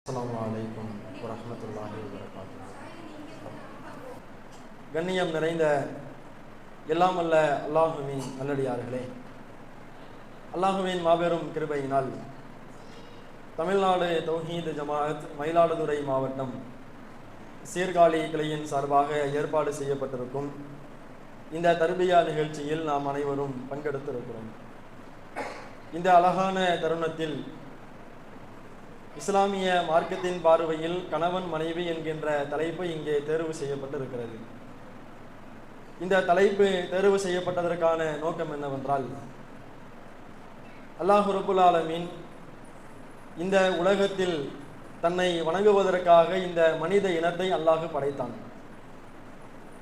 அஸ்ஸலாமு அலைக்கும் வரஹ்மத்துல்லாஹி வபரகாத்துஹு. கண்ணியம் நிறைந்த எல்லாம் அல்ல அல்லாஹுவின் நல்லடியார்களே, அல்லாஹுவின் மாபெரும் கிருபையினால் தமிழ்நாடு தௌஹீத் ஜமாஅத் மயிலாடுதுறை மாவட்டம் சீர்காழி கிளையின் சார்பாக ஏற்பாடு செய்யப்பட்டிருக்கும் இந்த தர்பியா நிகழ்ச்சியில் நாம் அனைவரும் பங்கெடுத்திருக்கிறோம். இந்த அழகான தருணத்தில் இஸ்லாமிய மார்க்கத்தின் பார்வையில் கணவன் மனைவி என்கின்ற தலைப்பு இங்கே தேர்வு செய்யப்பட்டிருக்கிறது. இந்த தலைப்பு தேர்வு செய்யப்பட்டதற்கான நோக்கம் என்னவென்றால், அல்லாஹ் ரப்புல் ஆலமீன் இந்த உலகத்தில் தன்னை வணங்குவதற்காக இந்த மனித இனத்தை அல்லாஹ் படைத்தான்.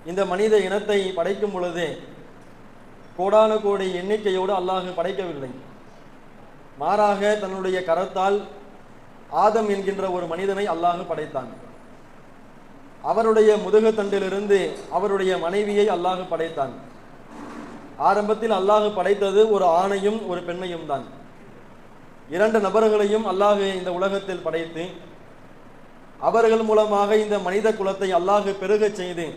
இந்த மனித இனத்தை படைக்கும் பொழுதே கோடான கோடி எண்ணிக்கையோடு அல்லாஹ் படைக்கவில்லை. மாறாக தன்னுடைய கரத்தால் ஆதம் என்கின்ற ஒரு மனிதனை அல்லாஹ் படைத்தான். அவருடைய முதுகு தண்டிலிருந்து அவருடைய மனைவியை அல்லாஹ் படைத்தான். ஆரம்பத்தில் அல்லாஹ் படைத்தது ஒரு ஆணையும் ஒரு பெண்ணையும் தான். இரண்டு நபர்களையும் அல்லாஹ் இந்த உலகத்தில் படைத்து அவர்கள் மூலமாக இந்த மனித குலத்தை அல்லாஹ் பெருகச் செய்து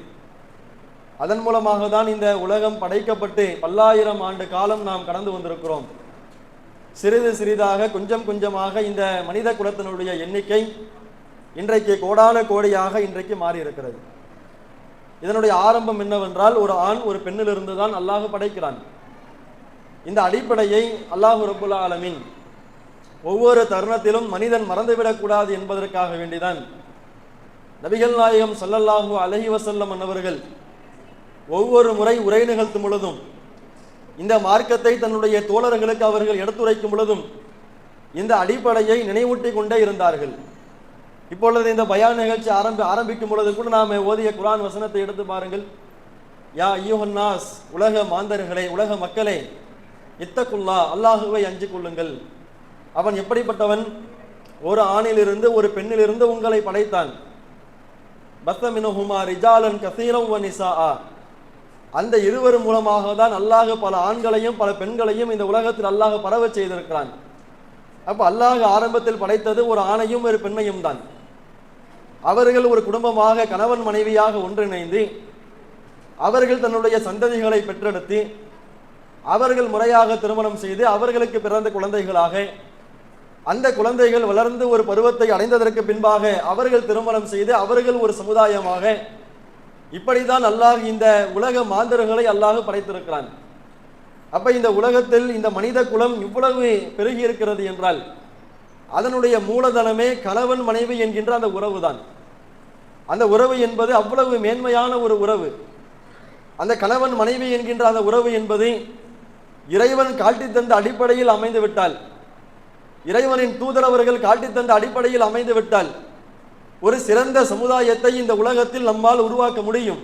அதன் மூலமாக தான் இந்த உலகம் படைக்கப்பட்டு பல்லாயிரம் ஆண்டு காலம் நாம் கடந்து வந்திருக்கிறோம். சிறிது சிறிதாக கொஞ்சம் கொஞ்சமாக இந்த மனித குலத்தினுடைய எண்ணிக்கை இன்றைக்கு கோடான கோடியாக இன்றைக்கு மாறி இருக்கிறது. இதனுடைய ஆரம்பம் என்னவென்றால், ஒரு ஆண் ஒரு பெண்ணிலிருந்து தான் அல்லாஹ் படைக்கிறான். இந்த அடிப்படையை அல்லாஹ் ரப்புல் ஆலமீன் ஒவ்வொரு தருணத்திலும் மனிதன் மறந்துவிடக்கூடாது என்பதற்காக வேண்டிதான் நபிகள் நாயகம் ஸல்லல்லாஹு அலைஹி வஸல்லம் அவர்கள் ஒவ்வொரு முறை உரை நிகழ்த்தும் பொழுதும், இந்த மார்க்கத்தை தன்னுடைய தோழர்களுக்கு அவர்கள் எடுத்துரைக்கும் பொழுதும் இந்த அடிப்படையை நினைவூட்டி கொண்டே இருந்தார்கள். இப்பொழுது இந்த பயான் நிகழ்ச்சி ஆரம்பிக்கும் பொழுது கூட நாம் ஓதிய குர்ஆன் வசனத்தை எடுத்து பாருங்கள். யா அய்யுஹன்னாஸ், உலக மாந்தர்களே, உலக மக்களே, இத்தகுல்லா, அல்லாஹுவை அஞ்சிக் கொள்ளுங்கள். அவன் எப்படிப்பட்டவன்? ஒரு ஆணிலிருந்து ஒரு பெண்ணிலிருந்து உங்களை படைத்தான். பஸ்ஸமினுஹுமா ரிஜாலன் கஸீரன் வ நிஸாஆ, அந்த இருவர் மூலமாக தான் அல்லாஹ் பல ஆண்களையும் பல பெண்களையும் இந்த உலகத்தில் அல்லாஹ் பரவ செய்திருக்கிறான். அப்ப அல்லாஹ் ஆரம்பத்தில் படைத்தது ஒரு ஆணையும் ஒரு பெண்ணையும் தான். அவர்கள் ஒரு குடும்பமாக கணவன் மனைவியாக ஒன்றிணைந்து அவர்கள் தன்னுடைய சந்ததிகளை பெற்றெடுத்து அவர்கள் முறையாக திருமணம் செய்து அவர்களுக்கு பிறந்த குழந்தைகளாக அந்த குழந்தைகள் வளர்ந்து ஒரு பருவத்தை அடைந்ததற்கு பின்பாக அவர்கள் திருமணம் செய்து அவர்கள் ஒரு சமுதாயமாக, இப்படிதான் அல்லாஹ் இந்த உலக மாந்தர்களை அல்லாஹ் படைத்திருக்கிறான். அப்ப இந்த உலகத்தில் இந்த மனித குலம் இவ்வளவு பெருகி இருக்கிறது என்றால் அதனுடைய மூலதனமே கணவன் மனைவி என்கின்ற அந்த உறவு தான். அந்த உறவு என்பது அவ்வளவு மேன்மையான ஒரு உறவு. அந்த கணவன் மனைவி என்கின்ற அந்த உறவு என்பது இறைவன் காட்டி தந்த அடிப்படையில் அமைந்து விட்டால், இறைவனின் தூதரவர்கள் காட்டி தந்த அடிப்படையில் அமைந்து விட்டால் ஒரு சிறந்த சமுதாயத்தை இந்த உலகத்தில் நம்மால் உருவாக்க முடியும்.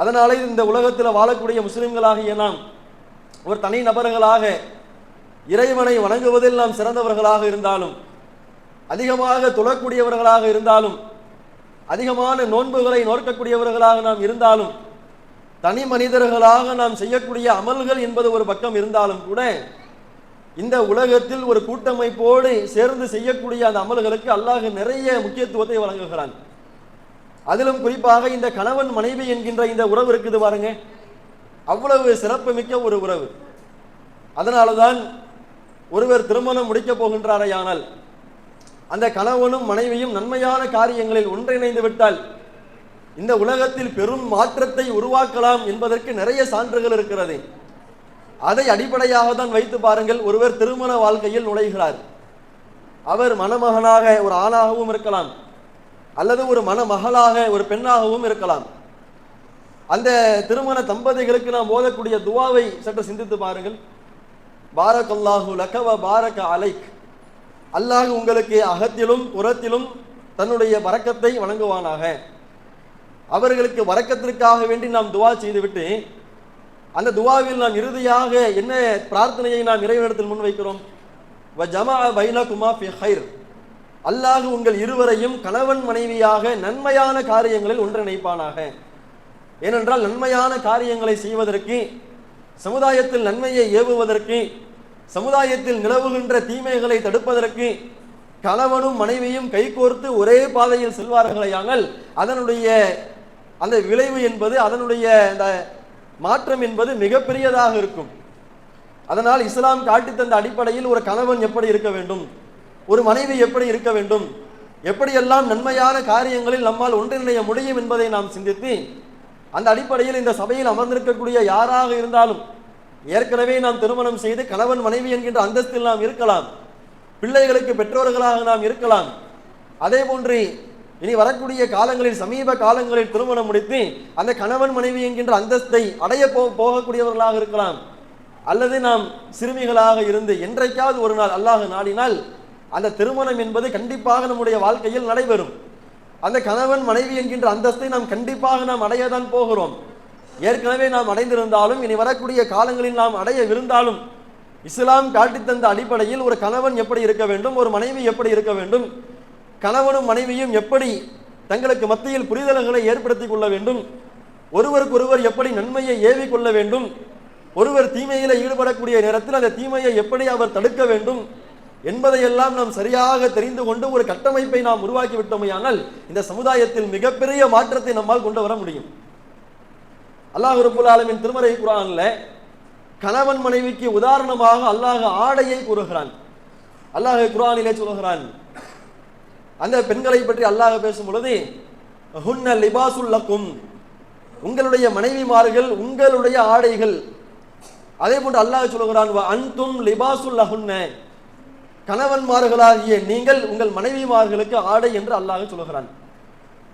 அதனாலே இந்த உலகத்தில் வாழக்கூடிய முஸ்லிம்களாகிய நாம் ஒரு தனி நபர்களாக இறைவனை வணங்குவதில் நாம் சிறந்தவர்களாக இருந்தாலும், அதிகமாக தொழக்கூடியவர்களாக இருந்தாலும், அதிகமான நோன்புகளை நோக்கக்கூடியவர்களாக நாம் இருந்தாலும், தனி மனிதர்களாக நாம் செய்யக்கூடிய அமல்கள் என்பது ஒரு பக்கம் இருந்தாலும் கூட இந்த உலகத்தில் ஒரு கூட்டமைப்போடு சேர்ந்து செய்யக்கூடிய அந்த அமல்களுக்கு அல்லாஹ் நிறைய முக்கியத்துவத்தை வழங்குகிறான். அதிலும் குறிப்பாக இந்த கணவன் மனைவி என்கின்ற இந்த உறவு இருக்குது பாருங்க, அவ்வளவு சிறப்பு மிக்க ஒரு உறவு. அதனால்தான் ஒருவர் திருமணம் முடிக்கப் போகின்றாரையானால் அந்த கணவனும் மனைவியும் நன்மையான காரியங்களில் ஒன்றிணைந்து விட்டால் இந்த உலகத்தில் பெரும் மாற்றத்தை உருவாக்கலாம் என்பதற்கு நிறைய சான்றுகள் இருக்கிறது. அதை அடிப்படையாக தான் வைத்து பாருங்கள். ஒருவர் திருமண வாழ்க்கையில் நுழைகிறார். அவர் மணமகனாக ஒரு ஆணாகவும் இருக்கலாம், அல்லது ஒரு மணமகளாக ஒரு பெண்ணாகவும் இருக்கலாம். அந்த திருமண தம்பதிகளுக்கு நாம் ஓதக்கூடிய துவாவை சற்று சிந்தித்து பாருங்கள். பாரக்கல்லாஹு லக வ பாரக அலைக், அல்லாஹ் உங்களுக்கு அகத்திலும் புறத்திலும் தன்னுடைய பரக்கத்தை வழங்குவானாக. அவர்களுக்கு வரக்கத்திற்காக வேண்டி நாம் துவா செய்துவிட்டு அந்த துவாவில் நாம் இறுதியாக என்ன பிரார்த்தனையை நாம் இறைவனிடத்தில் முன்வைக்கிறோம்? வ ஜமஅ பைனகுமா ஃபி கைர், அல்லாஹ் உங்கள் இருவரையும் கணவன் மனைவியாக நன்மையான காரியங்களில் ஒன்றிணைப்பானாக. ஏனென்றால் நன்மையான காரியங்களை செய்வதற்கு, சமுதாயத்தில் நன்மையை ஏவுவதற்கு, சமுதாயத்தில் நிலவுகின்ற தீமைகளை தடுப்பதற்கு கணவனும் மனைவியும் கைகோர்த்து ஒரே பாதையில் செல்வார்களேயானால் அதனுடைய அந்த விளைவு என்பது, அதனுடைய அந்த மாற்றம் என்பது மிகப்பெரியதாக இருக்கும். அதனால் இஸ்லாம் காட்டி தந்த அடிப்படையில் ஒரு கணவன் எப்படி இருக்க வேண்டும், ஒரு மனைவி எப்படி இருக்க வேண்டும், எப்படியெல்லாம் நன்மையான காரியங்களில் நம்மால் ஒன்றிணைய முடியும் என்பதை நாம் சிந்தித்து அந்த அடிப்படையில் இந்த சபையில் அமர்ந்திருக்கக்கூடிய யாராக இருந்தாலும் ஏற்கனவே நாம் திருமணம் செய்து கணவன் மனைவி என்கின்ற அந்தஸ்தில் நாம் இருக்கலாம், பிள்ளைகளுக்கு பெற்றோர்களாக நாம் இருக்கலாம். அதே போன்று இனி வரக்கூடிய காலங்களில், சமீப காலங்களில் திருமணம் முடித்து அந்த கணவன் மனைவி என்கின்ற அந்தஸ்தை அடைய போகக்கூடியவர்களாக இருக்கலாம். அல்லது நாம் சிறுமிகளாக இருந்து என்றைக்காவது ஒரு நாள் அல்லாஹ் நாடினால் அந்த திருமணம் என்பது கண்டிப்பாக நம்முடைய வாழ்க்கையில் நடைபெறும். அந்த கணவன் மனைவி என்கின்ற அந்தஸ்தை நாம் கண்டிப்பாக நாம் அடையதான் போகிறோம். ஏற்கனவே நாம் அடைந்திருந்தாலும் இனி வரக்கூடிய காலங்களில் நாம் அடையவிருந்தாலும் இஸ்லாம் காட்டித்தந்த அடிப்படையில் ஒரு கணவன் எப்படி இருக்க வேண்டும், ஒரு மனைவி எப்படி இருக்க வேண்டும், கணவனும் மனைவியும் எப்படி தங்களுக்கு மத்தியில் புரிதல்களை ஏற்படுத்திக் கொள்ள வேண்டும், ஒருவருக்கொருவர் எப்படி நன்மையை ஏவி கொள்ள வேண்டும், ஒருவர் தீமையில ஈடுபடக்கூடிய நேரத்தில் அந்த தீமையை எப்படி அவர் தடுக்க வேண்டும் என்பதையெல்லாம் நாம் சரியாக தெரிந்து கொண்டு ஒரு கட்டமைப்பை நாம் உருவாக்கி விட்டோமையானால் இந்த சமுதாயத்தில் மிகப்பெரிய மாற்றத்தை நம்மால் கொண்டு வர முடியும். அல்லாஹ் ரப்பல் ஆலமீன் திருமறை குர்ஆன்ல கணவன் மனைவிக்கு உதாரணமாக அல்லாஹ் ஆடையை கூறுகிறான். அல்லாஹ் குர்ஆனிலே சொல்கிறான், அந்த பெண்களை பற்றி அல்லாஹ் பேசும் பொழுது ஹுன்ன லிபாசுல் லக்கும், உங்களுடைய மனைவிமார்கள் உங்களுடைய ஆடைகள். அதே போன்று அல்லாஹ் சொல்கிறான் வ அன்தும் லிபாசுல் லஹுன்ன, கணவன்மார்களாகிய நீங்கள் உங்கள் மனைவிமார்களுக்கு ஆடை என்று அல்லாஹ் சொல்கிறான்.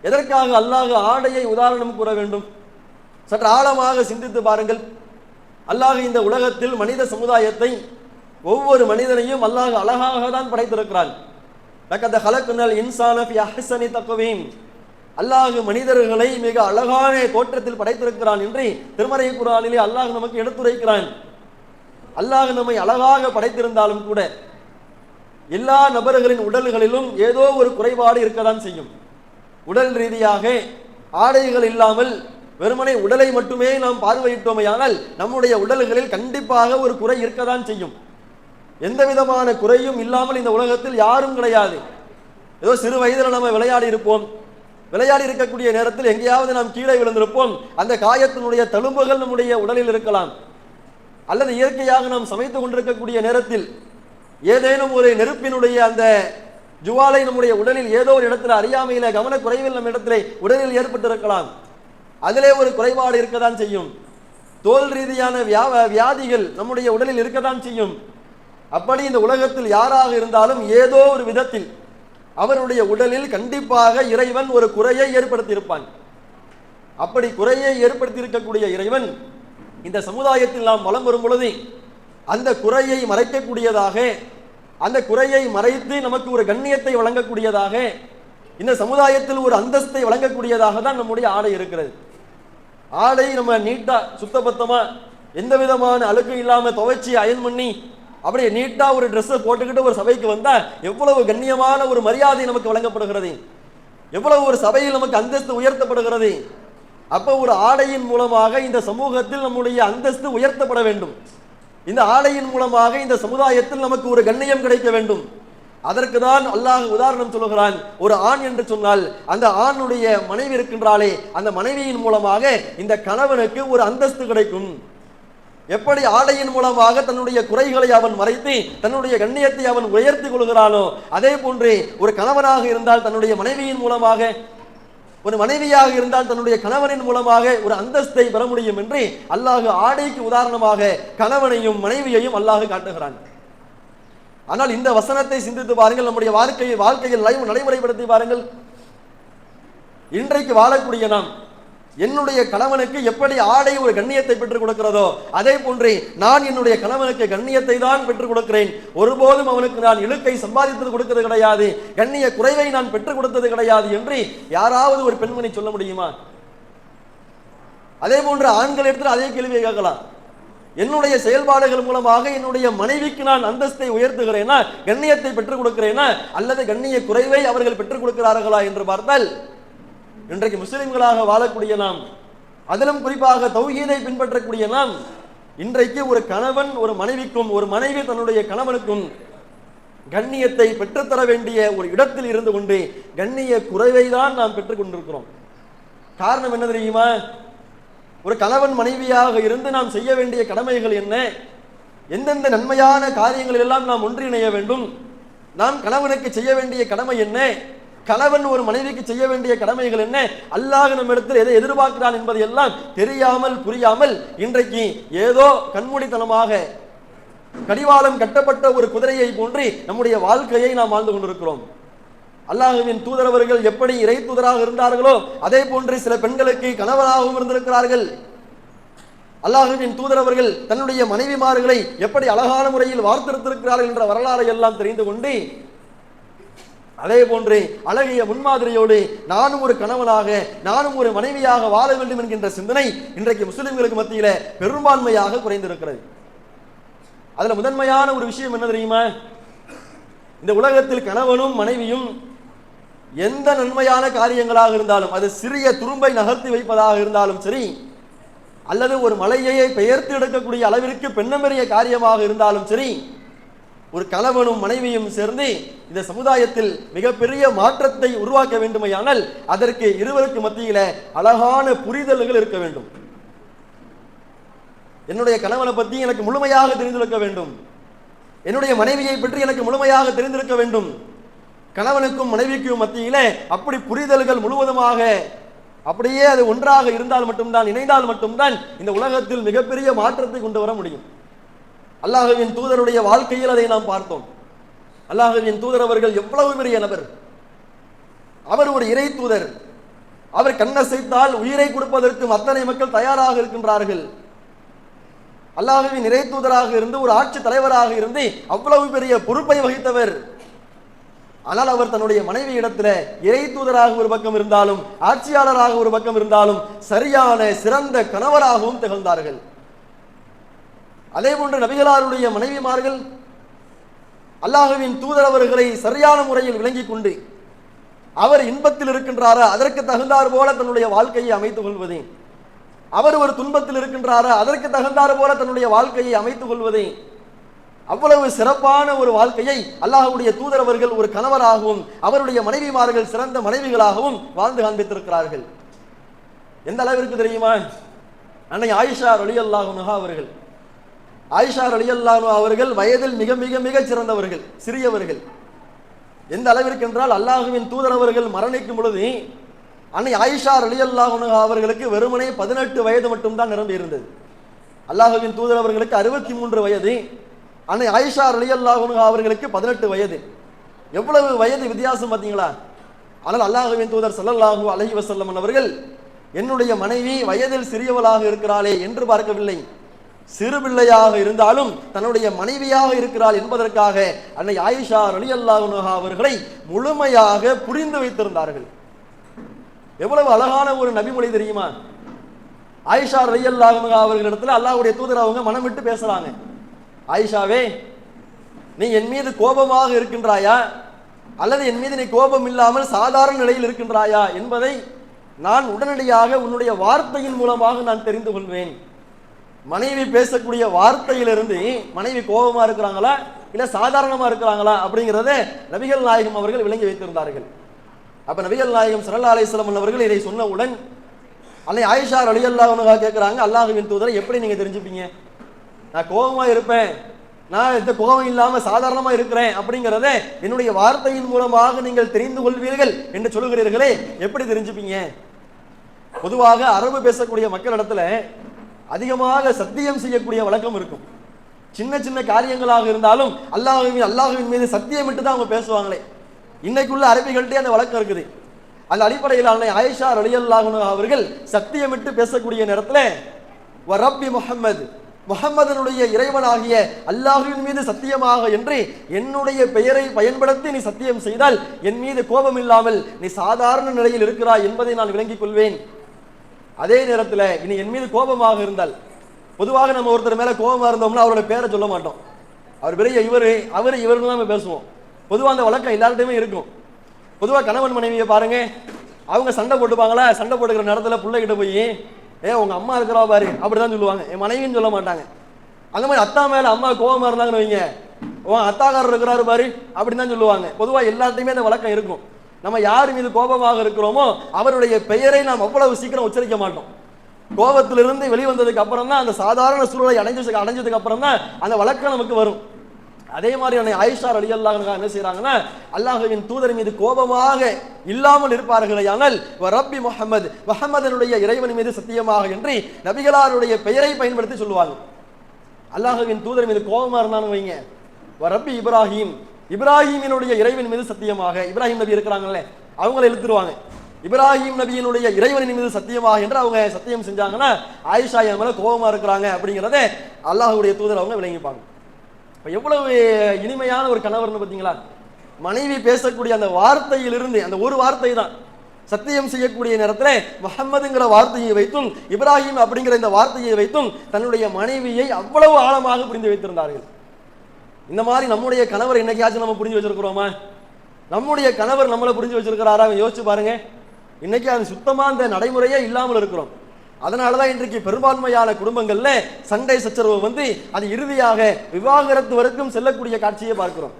எதற்காக அல்லாஹ் ஆடையை உதாரணம் கூற வேண்டும்? சற்று ஆழமாக சிந்தித்து பாருங்கள். அல்லாஹ் இந்த உலகத்தில் மனித சமுதாயத்தை, ஒவ்வொரு மனிதனையும் அல்லாஹ் அழகாக தான் படைத்திருக்கிறான். லக்கத் ஹலக்னல் இன்சான ஃபி அஹ்ஸனி தக்வீம், அல்லாஹ் மனிதர்களை மிக அழகான தோற்றத்தில் படைத்திருக்கிறான் என்று திருமறை குர்ஆனிலே அல்லாஹ் நமக்கு எடுத்துரைக்கிறான். அல்லாஹ் நம்மை அழகாக படைத்திருந்தாலும் கூட எல்லா நபர்களின் உடல்களிலும் ஏதோ ஒரு குறைபாடு இருக்கத்தான் செய்யும். உடல் ரீதியாக ஆடைகள் இல்லாமல் வெறுமனை உடலை மட்டுமே நாம் பார்வையிட்டோமையானால் நம்முடைய உடல்களில் கண்டிப்பாக ஒரு குறை இருக்கத்தான் செய்யும். எந்த விதமான குறையும் இல்லாமல் இந்த உலகத்தில் யாரும் கிடையாது. ஏதோ சிறு வயதில் நம்ம விளையாடி இருப்போம், விளையாடி இருக்கக்கூடிய நேரத்தில் எங்கேயாவது நாம் கீழே விழுந்திருப்போம், அந்த காயத்தினுடைய தழும்புகள் நம்முடைய உடலில் இருக்கலாம். அல்லது இயற்கையாக நாம் சமைத்து கொண்டிருக்கக்கூடிய நேரத்தில் ஏதேனும் ஒரு நெருப்பினுடைய அந்த ஜுவாலை நம்முடைய உடலில் ஏதோ ஒரு இடத்துல அறியாமையில கவனக்குறைவில் நம்ம இடத்திலே உடலில் ஏற்பட்டிருக்கலாம். அதிலே ஒரு குறைபாடு இருக்கத்தான் செய்யும். தோல் ரீதியான வியாதிகள் நம்முடைய உடலில் இருக்கத்தான் செய்யும். அப்படி இந்த உலகத்தில் யாராக இருந்தாலும் ஏதோ ஒரு விதத்தில் அவருடைய உடலில் கண்டிப்பாக இறைவன் ஒரு குறையை ஏற்படுத்தியிருப்பான். அப்படி குறையை ஏற்படுத்தியிருக்கக்கூடிய இறைவன் இந்த சமுதாயத்தில் நாம் வலம் வரும் பொழுது அந்த குறையை மறைக்கக்கூடியதாக, அந்த குறையை மறைத்து நமக்கு ஒரு கண்ணியத்தை வழங்கக்கூடியதாக, இந்த சமுதாயத்தில் ஒரு அந்தஸ்தை வழங்கக்கூடியதாக தான் நம்முடைய ஆடை இருக்கிறது. ஆடை நம்ம நீட்டா சுத்தபத்தமா எந்த விதமான அழுக்கு இல்லாம துவைச்சி அயன் பண்ணி அப்படியே நீட்டா ஒரு ட்ரெஸ்ஸை போட்டுக்கிட்டு ஒரு சபைக்கு வந்தா எவ்வளவு கண்ணியமான ஒரு மரியாதை நமக்கு வழங்கப்படுகிறது, எவ்வளவு ஒரு சபையில் நமக்கு அந்தஸ்து உயர்த்தப்படுகிறது. அப்ப ஒரு ஆடையின் மூலமாக இந்த சமூகத்தில் நம்முடைய அந்தஸ்து உயர்த்தப்பட வேண்டும். இந்த ஆடையின் மூலமாக இந்த சமுதாயத்தில் நமக்கு ஒரு கண்ணியம் கிடைக்க வேண்டும். அதற்கு தான் அல்லாஹ் உதாரணம் சொல்லுகிறான். ஒரு ஆண் என்று சொன்னால் அந்த ஆணுடைய மனைவி இருக்கின்றாலே அந்த மனைவியின் மூலமாக இந்த கணவனுக்கு ஒரு அந்தஸ்து கிடைக்கும். எப்படி ஆடையின் மூலமாக தன்னுடைய குறைகளை அவன் மறைத்து தன்னுடைய கண்ணியத்தை அவன் உயர்த்தி கொள்கிறானோ அதே போன்று ஒரு கணவனாக இருந்தால் தன்னுடைய மனைவியின் மூலமாக, ஒரு மனைவியாக இருந்தால் தன்னுடைய கணவனின் மூலமாக ஒரு அந்தஸ்தை பெற முடியும் என்று அல்லாஹ் ஆடைக்கு உதாரணமாக கணவனையும் மனைவியையும் அல்லாஹ் காட்டுகிறான். ஆனால் இந்த வசனத்தை சிந்தித்து பாருங்கள், நம்முடைய வாழ்க்கையில் நடைமுறைப்படுத்தி பாருங்கள். இன்றைக்கு வாழக்கூடிய நாம் என்னுடைய கணவனுக்கு எப்படி ஆடை ஒரு கண்ணியத்தை பெற்றுக் கொடுக்கிறதோ அதே போன்று நான் என்னுடைய கணவனுக்கு கண்ணியத்தை தான் பெற்றுக் கொடுக்கிறேன். ஒருபோதும் அவனுக்கு நான் இழுக்கை சம்பாதித்து கொடுக்கிறது கிடையாது, கண்ணிய குறைவை நான் பெற்றுக் கொடுத்தது கிடையாது என்று யாராவது ஒரு பெண்மணி சொல்ல முடியுமா? அதே போன்று ஆண்கள் இடத்தில் அதே கேள்வியை கேட்கலாம். என்னுடைய செயல்பாடுகள் மூலமாக என்னுடைய மனைவிக்கு நான் அந்தஸ்தை உயர்த்துகிறேனா, கண்ணியத்தை பெற்றுக் கொடுக்கிறேனா, அல்லது கண்ணிய குறைவை அவர்கள் பெற்றுக் கொடுக்கிறார்களா என்று பார்த்தால் இன்றைக்கு முஸ்லிம்களாக வாழக்கூடிய நாம், அதிலும் குறிப்பாக தௌஹீதை பின்பற்றக்கூடிய நாம், இன்றைக்கு ஒரு கணவன் ஒரு மனைவிக்கும் ஒரு மனைவி தன்னுடைய கணவனுக்கும் கண்ணியத்தை பெற்றுத்தர வேண்டிய ஒரு இடத்தில் இருந்து கொண்டு கண்ணிய குறைவை தான் நாம் பெற்றுக் கொண்டிருக்கிறோம். காரணம் என்ன தெரியுமா? ஒரு கணவன் மனைவியாக இருந்து நாம் செய்ய வேண்டிய கடமைகள் என்ன, எந்தெந்த நன்மையான காரியங்கள் எல்லாம் நாம் ஒன்றிணைய வேண்டும், நாம் கணவனுக்கு செய்ய வேண்டிய கடமை என்ன, கணவன் ஒரு மனைவிக்கு செய்ய வேண்டிய கடமைகள் என்ன, அல்லாஹ் நம்மிடத்தில் எதை எதிர்பார்க்கிறான் என்பதை எல்லாம் தெரியாமல் புரியாமல் இன்றைக்கு ஏதோ கண்மூடித்தனமாக கடிவாளம் கட்டப்பட்ட ஒரு குதிரையை போன்று நம்முடைய வாழ்க்கையை நாம் வாழ்ந்து கொண்டிருக்கிறோம். அல்லாஹ்வின் தூதரவர்கள் எப்படி இறை தூதராக இருந்தார்களோ அதே போன்று சில பெண்களுக்கு கணவனாகவும் இருந்திருக்கிறார்கள். அல்லாஹ்வின் தூதரவர்கள் தன்னுடைய மனைவிமார்களை எப்படி அழகான முறையில் வார்த்தெடுத்திருக்கிறார்கள் என்ற வரலாறை எல்லாம் தெரிந்து கொண்டு அதே போன்று அழகிய முன்மாதிரியோடு நானும் ஒரு கணவனாக நானும் ஒரு மனைவியாக வாழ வேண்டும் என்கின்ற சிந்தனை இன்றைக்கு முஸ்லிம்களுக்கு மத்தியில பெரும்பான்மையாக குறைந்திருக்கிறது. அதுல முதன்மையான ஒரு விஷயம் என்ன தெரியுமா? இந்த உலகத்தில் கணவனும் மனைவியும் எந்த நன்மையான காரியங்களாக இருந்தாலும், அது சிறிய துரும்பை நகர்த்தி வைப்பதாக இருந்தாலும் சரி, அல்லது ஒரு மலையை பெயர்த்து எடுக்கக்கூடிய அளவிற்கு பெண்ணமெறிய காரியமாக இருந்தாலும் சரி, ஒரு கணவனும் மனைவியும் சேர்ந்து இந்த சமுதாயத்தில் மிகப்பெரிய மாற்றத்தை உருவாக்க வேண்டுமையானால் அதற்கு இருவருக்கு மத்தியில அழகான புரிதல்கள் இருக்க வேண்டும். என்னுடைய கணவனை பற்றி எனக்கு முழுமையாக தெரிந்திருக்க வேண்டும், என்னுடைய மனைவியை பற்றி எனக்கு முழுமையாக தெரிந்திருக்க வேண்டும். கணவனுக்கும் மனைவிக்கும் மத்தியிலே அப்படி புரிதல்கள் முழுவதுமாக அப்படியே அது ஒன்றாக இருந்தால் மட்டும்தான், இணைந்தால் மட்டும்தான் இந்த உலகத்தில் மிகப்பெரிய மாற்றத்தை கொண்டு வர முடியும். அல்லாஹ்வின் தூதருடைய வாழ்க்கையில் அதை நாம் பார்த்தோம். அல்லாஹ்வின் தூதர் அவர்கள் எவ்வளவு பெரிய நபர்! அவர் ஒரு இறை தூதர். அவர் கண்ணசைத்தால் உயிரை கொடுப்பதற்கு அத்தனை மக்கள் தயாராக இருக்கின்றார்கள். அல்லாஹ்வின் இறை தூதராக இருந்து ஒரு ஆட்சி தலைவராக இருந்து அவ்வளவு பெரிய பொறுப்பை வகித்தவர். ஆனால் அவர் தன்னுடைய மனைவி இடத்துல இறை தூதராக ஒரு பக்கம் இருந்தாலும், ஆட்சியாளராக ஒரு பக்கம் இருந்தாலும், சரியான சிறந்த கணவராகவும் திகழ்ந்தார்கள். அதே போன்று நபிகளாருடைய மனைவிமார்கள் அல்லாஹ்வின் தூதர் அவர்களை சரியான முறையில் விளங்கிக் கொண்டு அவர் இன்பத்தில் இருக்கின்றாரா அதற்கு தகுந்தார் போல தன்னுடைய வாழ்க்கையை அமைத்துக் கொள்வதே, அவர் ஒரு துன்பத்தில் இருக்கின்றாரா அதற்கு தகுந்தார் போல தன்னுடைய வாழ்க்கையை அமைத்துக் கொள்வதே, அவ்வளவு சிறப்பான ஒரு வாழ்க்கையை அல்லாஹ்வுடைய தூதர் அவர்கள் ஒரு கணவராகவும் அவருடைய மனைவிமார்கள் சிறந்த மனைவிகளாகவும் வாழ்ந்து காண்பித்திருக்கிறார்கள். எந்த அளவிற்கு தெரியுமா? அன்னை ஆயிஷா ரலியல்லாஹு அன்ஹா அவர்கள், ஆயிஷா ரலியல்லாஹு அவர்கள் வயதில் மிக மிக மிக சிறந்தவர்கள், சிறியவர்கள். எந்த அளவிற்கு என்றால் அல்லாஹ்வின் தூதர் அவர்கள் மரணிக்கும் பொழுது அன்னை ஆயிஷா ரலியல்லாஹு அன்ஹா அவர்களுக்கு வெறுமனே 18 வயது மட்டும்தான் நிரம்பி இருந்தது. அல்லாஹ்வின் தூதர் அவர்களுக்கு 63 வயது, அன்னை ஆயிஷா ரலியல்லாஹு அன்ஹா அவர்களுக்கு 18 வயது. எவ்வளவு வயது வித்தியாசம் பார்த்தீங்களா? ஆனால் அல்லாஹ்வின் தூதர் ஸல்லல்லாஹு அலைஹி வஸல்லம் அவர்கள் என்னுடைய மனைவி வயதில் சிறியவளாக இருக்கிறாளே என்று பார்க்கவில்லை, சிறு பிள்ளையாக இருந்தாலும் தன்னுடைய மனைவியாக இருக்கிறாள் என்பதற்காக அன்னை ஆயிஷா ரலியல்லாஹு அன்ஹா அவர்களை முழுமையாக புரிந்து வைத்திருந்தார்கள். எவ்வளவு அழகான ஒரு நபிமொழி தெரியுமா? ஆயிஷா ரலியல்லாஹு அன்ஹா அவர்களிடத்துல அல்லாஹ்வுடைய தூதர் அவங்க மனம் விட்டு பேசுறாங்க. ஆயிஷாவே, நீ என் மீது கோபமாக இருக்கின்றாயா அல்லது என் மீது நீ கோபம் இல்லாமல் சாதாரண நிலையில் இருக்கின்றாயா என்பதை நான் உடனடியாக உன்னுடைய வார்த்தையின் மூலமாக நான் தெரிந்து கொள்வேன். மனைவி பேசக்கூடிய வார்த்தையிலிருந்து மனைவி கோபமா இருக்கிறாங்களா இல்ல சாதாரணமா இருக்கிறாங்களா அப்படிங்கிறத நபிகள் நாயகம் அவர்கள் விளங்கி வைத்திருந்தார்கள். அப்ப நபிகள் நாயகம் ஸல்லல்லாஹு அலைஹி வஸல்லம் அவர்கள் இதை சொன்னவுடன் அன்னை ஆயிஷா ரலியல்லாஹு அன்ஹா கேட்கிறாங்க, அல்லாஹ்வின் தூதரை எப்படி நீங்க தெரிஞ்சுப்பீங்க? நான் கோபமா இருப்பேன், நான் இந்த கோபம் இல்லாம சாதாரணமா இருக்கிறேன் அப்படிங்கிறத என்னுடைய வார்த்தையின் மூலமாக நீங்கள் தெரிந்து கொள்வீர்கள் என்று சொல்லுகிறீர்களே, எப்படி தெரிஞ்சுப்பீங்க? பொதுவாக அரபு பேசக்கூடிய மக்களிடத்துல அதிகமாக சத்தியம் செய்யக்கூடிய வழக்கம் இருக்கும். சின்ன சின்ன காரியங்களாக இருந்தாலும் அல்லாஹ்வின் மீது சத்தியமிட்டு தான் அவங்க பேசுவாங்களே. இன்னைக்குள்ள அரபிகள்கிட்டே அந்த வழக்கம் இருக்குது. அந்த அடிப்படையில் அன்னை ஆயிஷா ரலியல்லாஹு அன்ஹா அவர்கள் சத்தியமிட்டு பேசக்கூடிய நேரத்தில் வ ரப்பி முஹம்மது, முஹம்மதனுடைய இறைவனாகிய அல்லாஹ்வின் மீது சத்தியமாக என்று என்னுடைய பெயரை பயன்படுத்தி நீ சத்தியம் செய்தால் என் மீது கோபம் இல்லாமல் நீ சாதாரண நிலையில் இருக்கிறாய் என்பதை நான் விளங்கிக் கொள்வேன். அதே நேரத்தில் இனி என் மீது கோபமாக இருந்தால், பொதுவாக நம்ம ஒருத்தர் மேல கோபமா இருந்தோம்னா அவரோட பேரை சொல்ல மாட்டோம், அவர் பெரிய இவருன்னு தான் நம்ம பேசுவோம். பொதுவாக அந்த வழக்கம் எல்லார்ட்டையுமே இருக்கும். பொதுவாக கணவன் மனைவியை பாருங்க, அவங்க சண்டை போட்டுப்பாங்களா, சண்டை போட்டுக்கிற நேரத்தில் பிள்ளைகிட்ட போய் உங்க அம்மா இருக்கிறா பாரு அப்படிதான் சொல்லுவாங்க, என் மனைவின்னு சொல்ல மாட்டாங்க. அந்த மாதிரி அத்தா மேல அம்மா கோபமா இருந்தாங்கன்னு வைங்க, அத்தாக்காரர் இருக்கிறாரு பாரு அப்படின்னு தான் சொல்லுவாங்க. பொதுவா எல்லாத்தையுமே அந்த வழக்கம் இருக்கும். நம்ம யார் மீது கோபமாக இருக்கிறோமோ அவருடைய பெயரை நாம் அவ்வளவு சீக்கிரம் உச்சரிக்க மாட்டோம். கோபத்திலிருந்து வெளிவந்ததுக்கு அப்புறம் தான், அந்த சாதாரண சூழலை அடைஞ்சதுக்கு அப்புறம் தான் அந்த வழக்கம் நமக்கு வரும். அதே மாதிரி ஆயிஷா ரலியல்லாஹு அன்ஹா என்ன செய்யறாங்கன்னா, அல்லாஹ்வின் தூதர் மீது கோபமாக இல்லாமல் இருப்பார்களேயானால் ரப்பி முஹம்மதனுடைய இறைவன் மீது சத்தியமாக என்று நபிகளாருடைய பெயரை பயன்படுத்தி சொல்லுவாங்க. அல்லாஹ்வின் தூதர் மீது கோபமா இருந்தான்னு வைங்க, ரப்பி இப்ராஹிமினுடைய இறைவன் மீது சத்தியமாக, இப்ராஹிம் நபி இருக்கிறாங்கல்ல அவங்களை இழுத்துருவாங்க, இப்ராஹிம் நபியினுடைய இறைவனின் மீது சத்தியமாக என்று அவங்க சத்தியம் செஞ்சாங்கன்னா ஆயிஷா என் மேல கோபமா இருக்கிறாங்க அப்படிங்கிறத அல்லாஹ்வுடைய தூதர் அவங்க விளங்கிப்பாங்க. எவ்வளவு இனிமையான ஒரு கணவர்னு பார்த்தீங்களா? மனைவி பேசக்கூடிய அந்த வார்த்தையிலிருந்து, அந்த ஒரு வார்த்தை தான் சத்தியம் செய்யக்கூடிய நேரத்தில் முஹம்மதுங்கிற வார்த்தையை வைத்தும் இப்ராஹிம் அப்படிங்கிற இந்த வார்த்தையை வைத்தும் தன்னுடைய மனைவியை அவ்வளவு ஆழமாக புரிந்து வைத்திருந்தார்கள். இந்த மாதிரி நம்முடைய கணவர் என்னைக்காச்சும் நம்ம புரிஞ்சு வச்சிருக்கிறோமா? நம்முடைய கணவர் நம்மளை புரிஞ்சு வச்சிருக்கிறாரா? யோசிச்சு பாருங்க. இன்னைக்கு அது சுத்தமா அந்த நடைமுறையே இல்லாமல் இருக்கிறோம். அதனாலதான் இன்றைக்கு பெரும்பான்மையான குடும்பங்கள்ல சண்டை சச்சரவு அது இறுதியாக விவாகரத்து வரைக்கும் செல்லக்கூடிய காட்சியை பார்க்கிறோம்.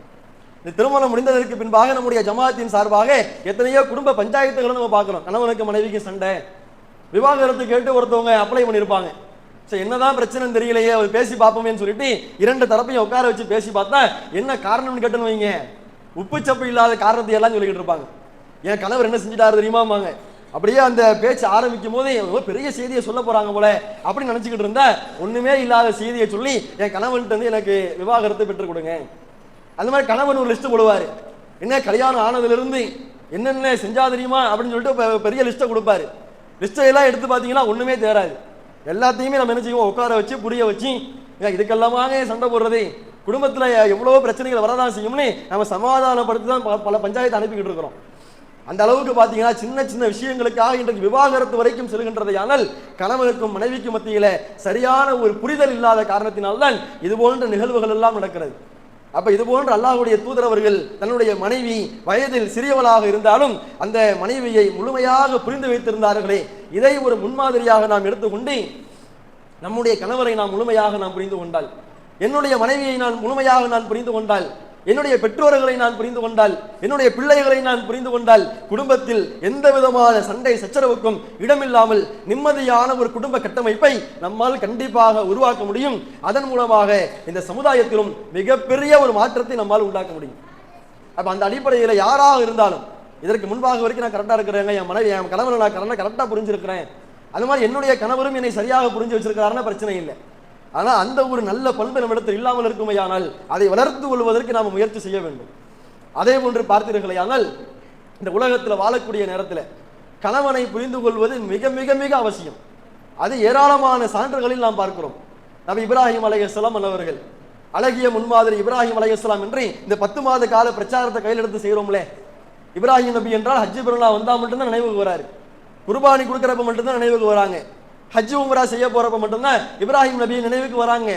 இந்த திருமணம் முடிந்ததற்கு பின்பாக நம்முடைய ஜமாத்தின் சார்பாக எத்தனையோ குடும்ப பஞ்சாயத்துகளை நம்ம பார்க்கிறோம். கணவனுக்கு மனைவிக்கு சண்டை, விவாகரத்து கேட்டு ஒருத்தவங்க அப்ளை பண்ணியிருப்பாங்க. சரி, என்னதான் பிரச்சனை தெரியலையே, அவர் பேசி பார்ப்போமேன்னு சொல்லிட்டு இரண்டு தரப்பையும் உட்கார வச்சு பேசி பார்த்தா என்ன காரணம்னு கேட்டுன்னு வைங்க, உப்பு சப்பு இல்லாத காரணத்தை எல்லாம் சொல்லிக்கிட்டு இருப்பாங்க. என் கணவர் என்ன செஞ்சுட்டாரு தெரியுமாமாங்க. அப்படியே அந்த பேச்சு ஆரம்பிக்கும் போது பெரிய செய்தியை சொல்ல போறாங்க போல அப்படின்னு நினைச்சுக்கிட்டு இருந்தா, ஒண்ணுமே இல்லாத செய்தியை சொல்லி என் கணவன்ட்டு எனக்கு விவாகரத்தை பெற்றுக் கொடுங்க. அந்த மாதிரி கணவன் ஒரு லிஸ்ட் போடுவாரு. என்ன கல்யாணம் ஆனதுல இருந்து என்னென்ன செஞ்சா தெரியுமா அப்படின்னு சொல்லிட்டு பெரிய லிஸ்ட்டை கொடுப்பாரு. லிஸ்ட்டை எல்லாம் எடுத்து பார்த்தீங்கன்னா ஒண்ணுமே தேராது. எல்லாத்தையுமே நம்ம என்ன செய்வோம், உட்கார வச்சு புரிய வச்சு இதுக்கெல்லாமாக சண்டை போடுறது, குடும்பத்துல எவ்வளவோ பிரச்சனைகள் வரதான் செய்யும்னு நம்ம சமாதானப்படுத்தி தான் பல பஞ்சாயத்து அனுப்பிக்கிட்டு இருக்கிறோம். அந்த அளவுக்கு பார்த்தீங்கன்னா சின்ன சின்ன விஷயங்களுக்காக இன்றைக்கு விவாகரத்து வரைக்கும் செல்கின்றதையானால் கணவனுக்கும் மனைவிக்கும் மத்தியில சரியான ஒரு புரிதல் இல்லாத காரணத்தினால்தான் இது போன்ற நிகழ்வுகள் எல்லாம் நடக்கிறது. அப்ப இது போன்ற அல்லாஹ்வுடைய தூதரவர்கள் தன்னுடைய மனைவி வயதில் சிறியவளாக இருந்தாலும் அந்த மனைவியை முழுமையாக புரிந்து வைத்திருந்தார்களே, இதை ஒரு முன்மாதிரியாக நாம் எடுத்துக்கொண்டு நம்முடைய கணவரை நாம் முழுமையாக புரிந்து கொண்டால், என்னுடைய மனைவியை நான் முழுமையாக புரிந்து கொண்டால், என்னுடைய பெற்றோர்களை நான் புரிந்து கொண்டால், என்னுடைய பிள்ளைகளை நான் புரிந்து கொண்டால், குடும்பத்தில் எந்த விதமான சண்டை சச்சரவுக்கும் இடமில்லாமல் நிம்மதியான ஒரு குடும்ப கட்டமைப்பை நம்மால் கண்டிப்பாக உருவாக்க முடியும். அதன் மூலமாக இந்த சமுதாயத்திலும் மிகப்பெரிய ஒரு மாற்றத்தை நம்மால் உண்டாக்க முடியும். அப்ப அந்த அடிப்படையில் யாராக இருந்தாலும், இதற்கு முன்பாக வரைக்கும் நான் கரெக்டா இருக்கிறேங்க, என் மனைவி என் கணவனை நான் கரெக்டா புரிஞ்சிருக்கிறேன், அது மாதிரி என்னுடைய கணவரும் என்னை சரியாக புரிஞ்சு வச்சிருக்கிறாருன்னா பிரச்சனை இல்லை. ஆனா அந்த ஒரு நல்ல பண்பு நம்மிடத்தில் இல்லாமல் இருக்குமையானால் அதை வளர்த்து கொள்வதற்கு நாம் முயற்சி செய்ய வேண்டும். அதே போன்று பார்த்தீர்களேயானால் இந்த உலகத்தில் வாழக்கூடிய நேரத்தில் கணவனை புரிந்து கொள்வது மிக மிக மிக அவசியம். அது ஏராளமான சான்றுகளில் நாம் பார்க்கிறோம். நபி இப்ராஹிம் அலைஹிஸ்ஸலாம் அவர்கள் அழகிய முன்மாதிரி இப்ராஹிம் அலைஹிஸ்ஸலாம் என்று இந்த 10 மாத கால பிரச்சாரத்தை கையில் எடுத்து செய்கிறோம்லே. இப்ராஹிம் நபி என்றால் ஹஜ்ஜு பெருநாள் வந்தா மட்டும்தான் நினைவுக்கு வராரு, குர்பானி கொடுக்கறப்ப மட்டும்தான் நினைவுக்கு வராங்க, ஹஜ் உம்ரா செய்ய போறப்ப மட்டும்தான் இப்ராஹிம் நபி நினைவுக்கு வராங்க.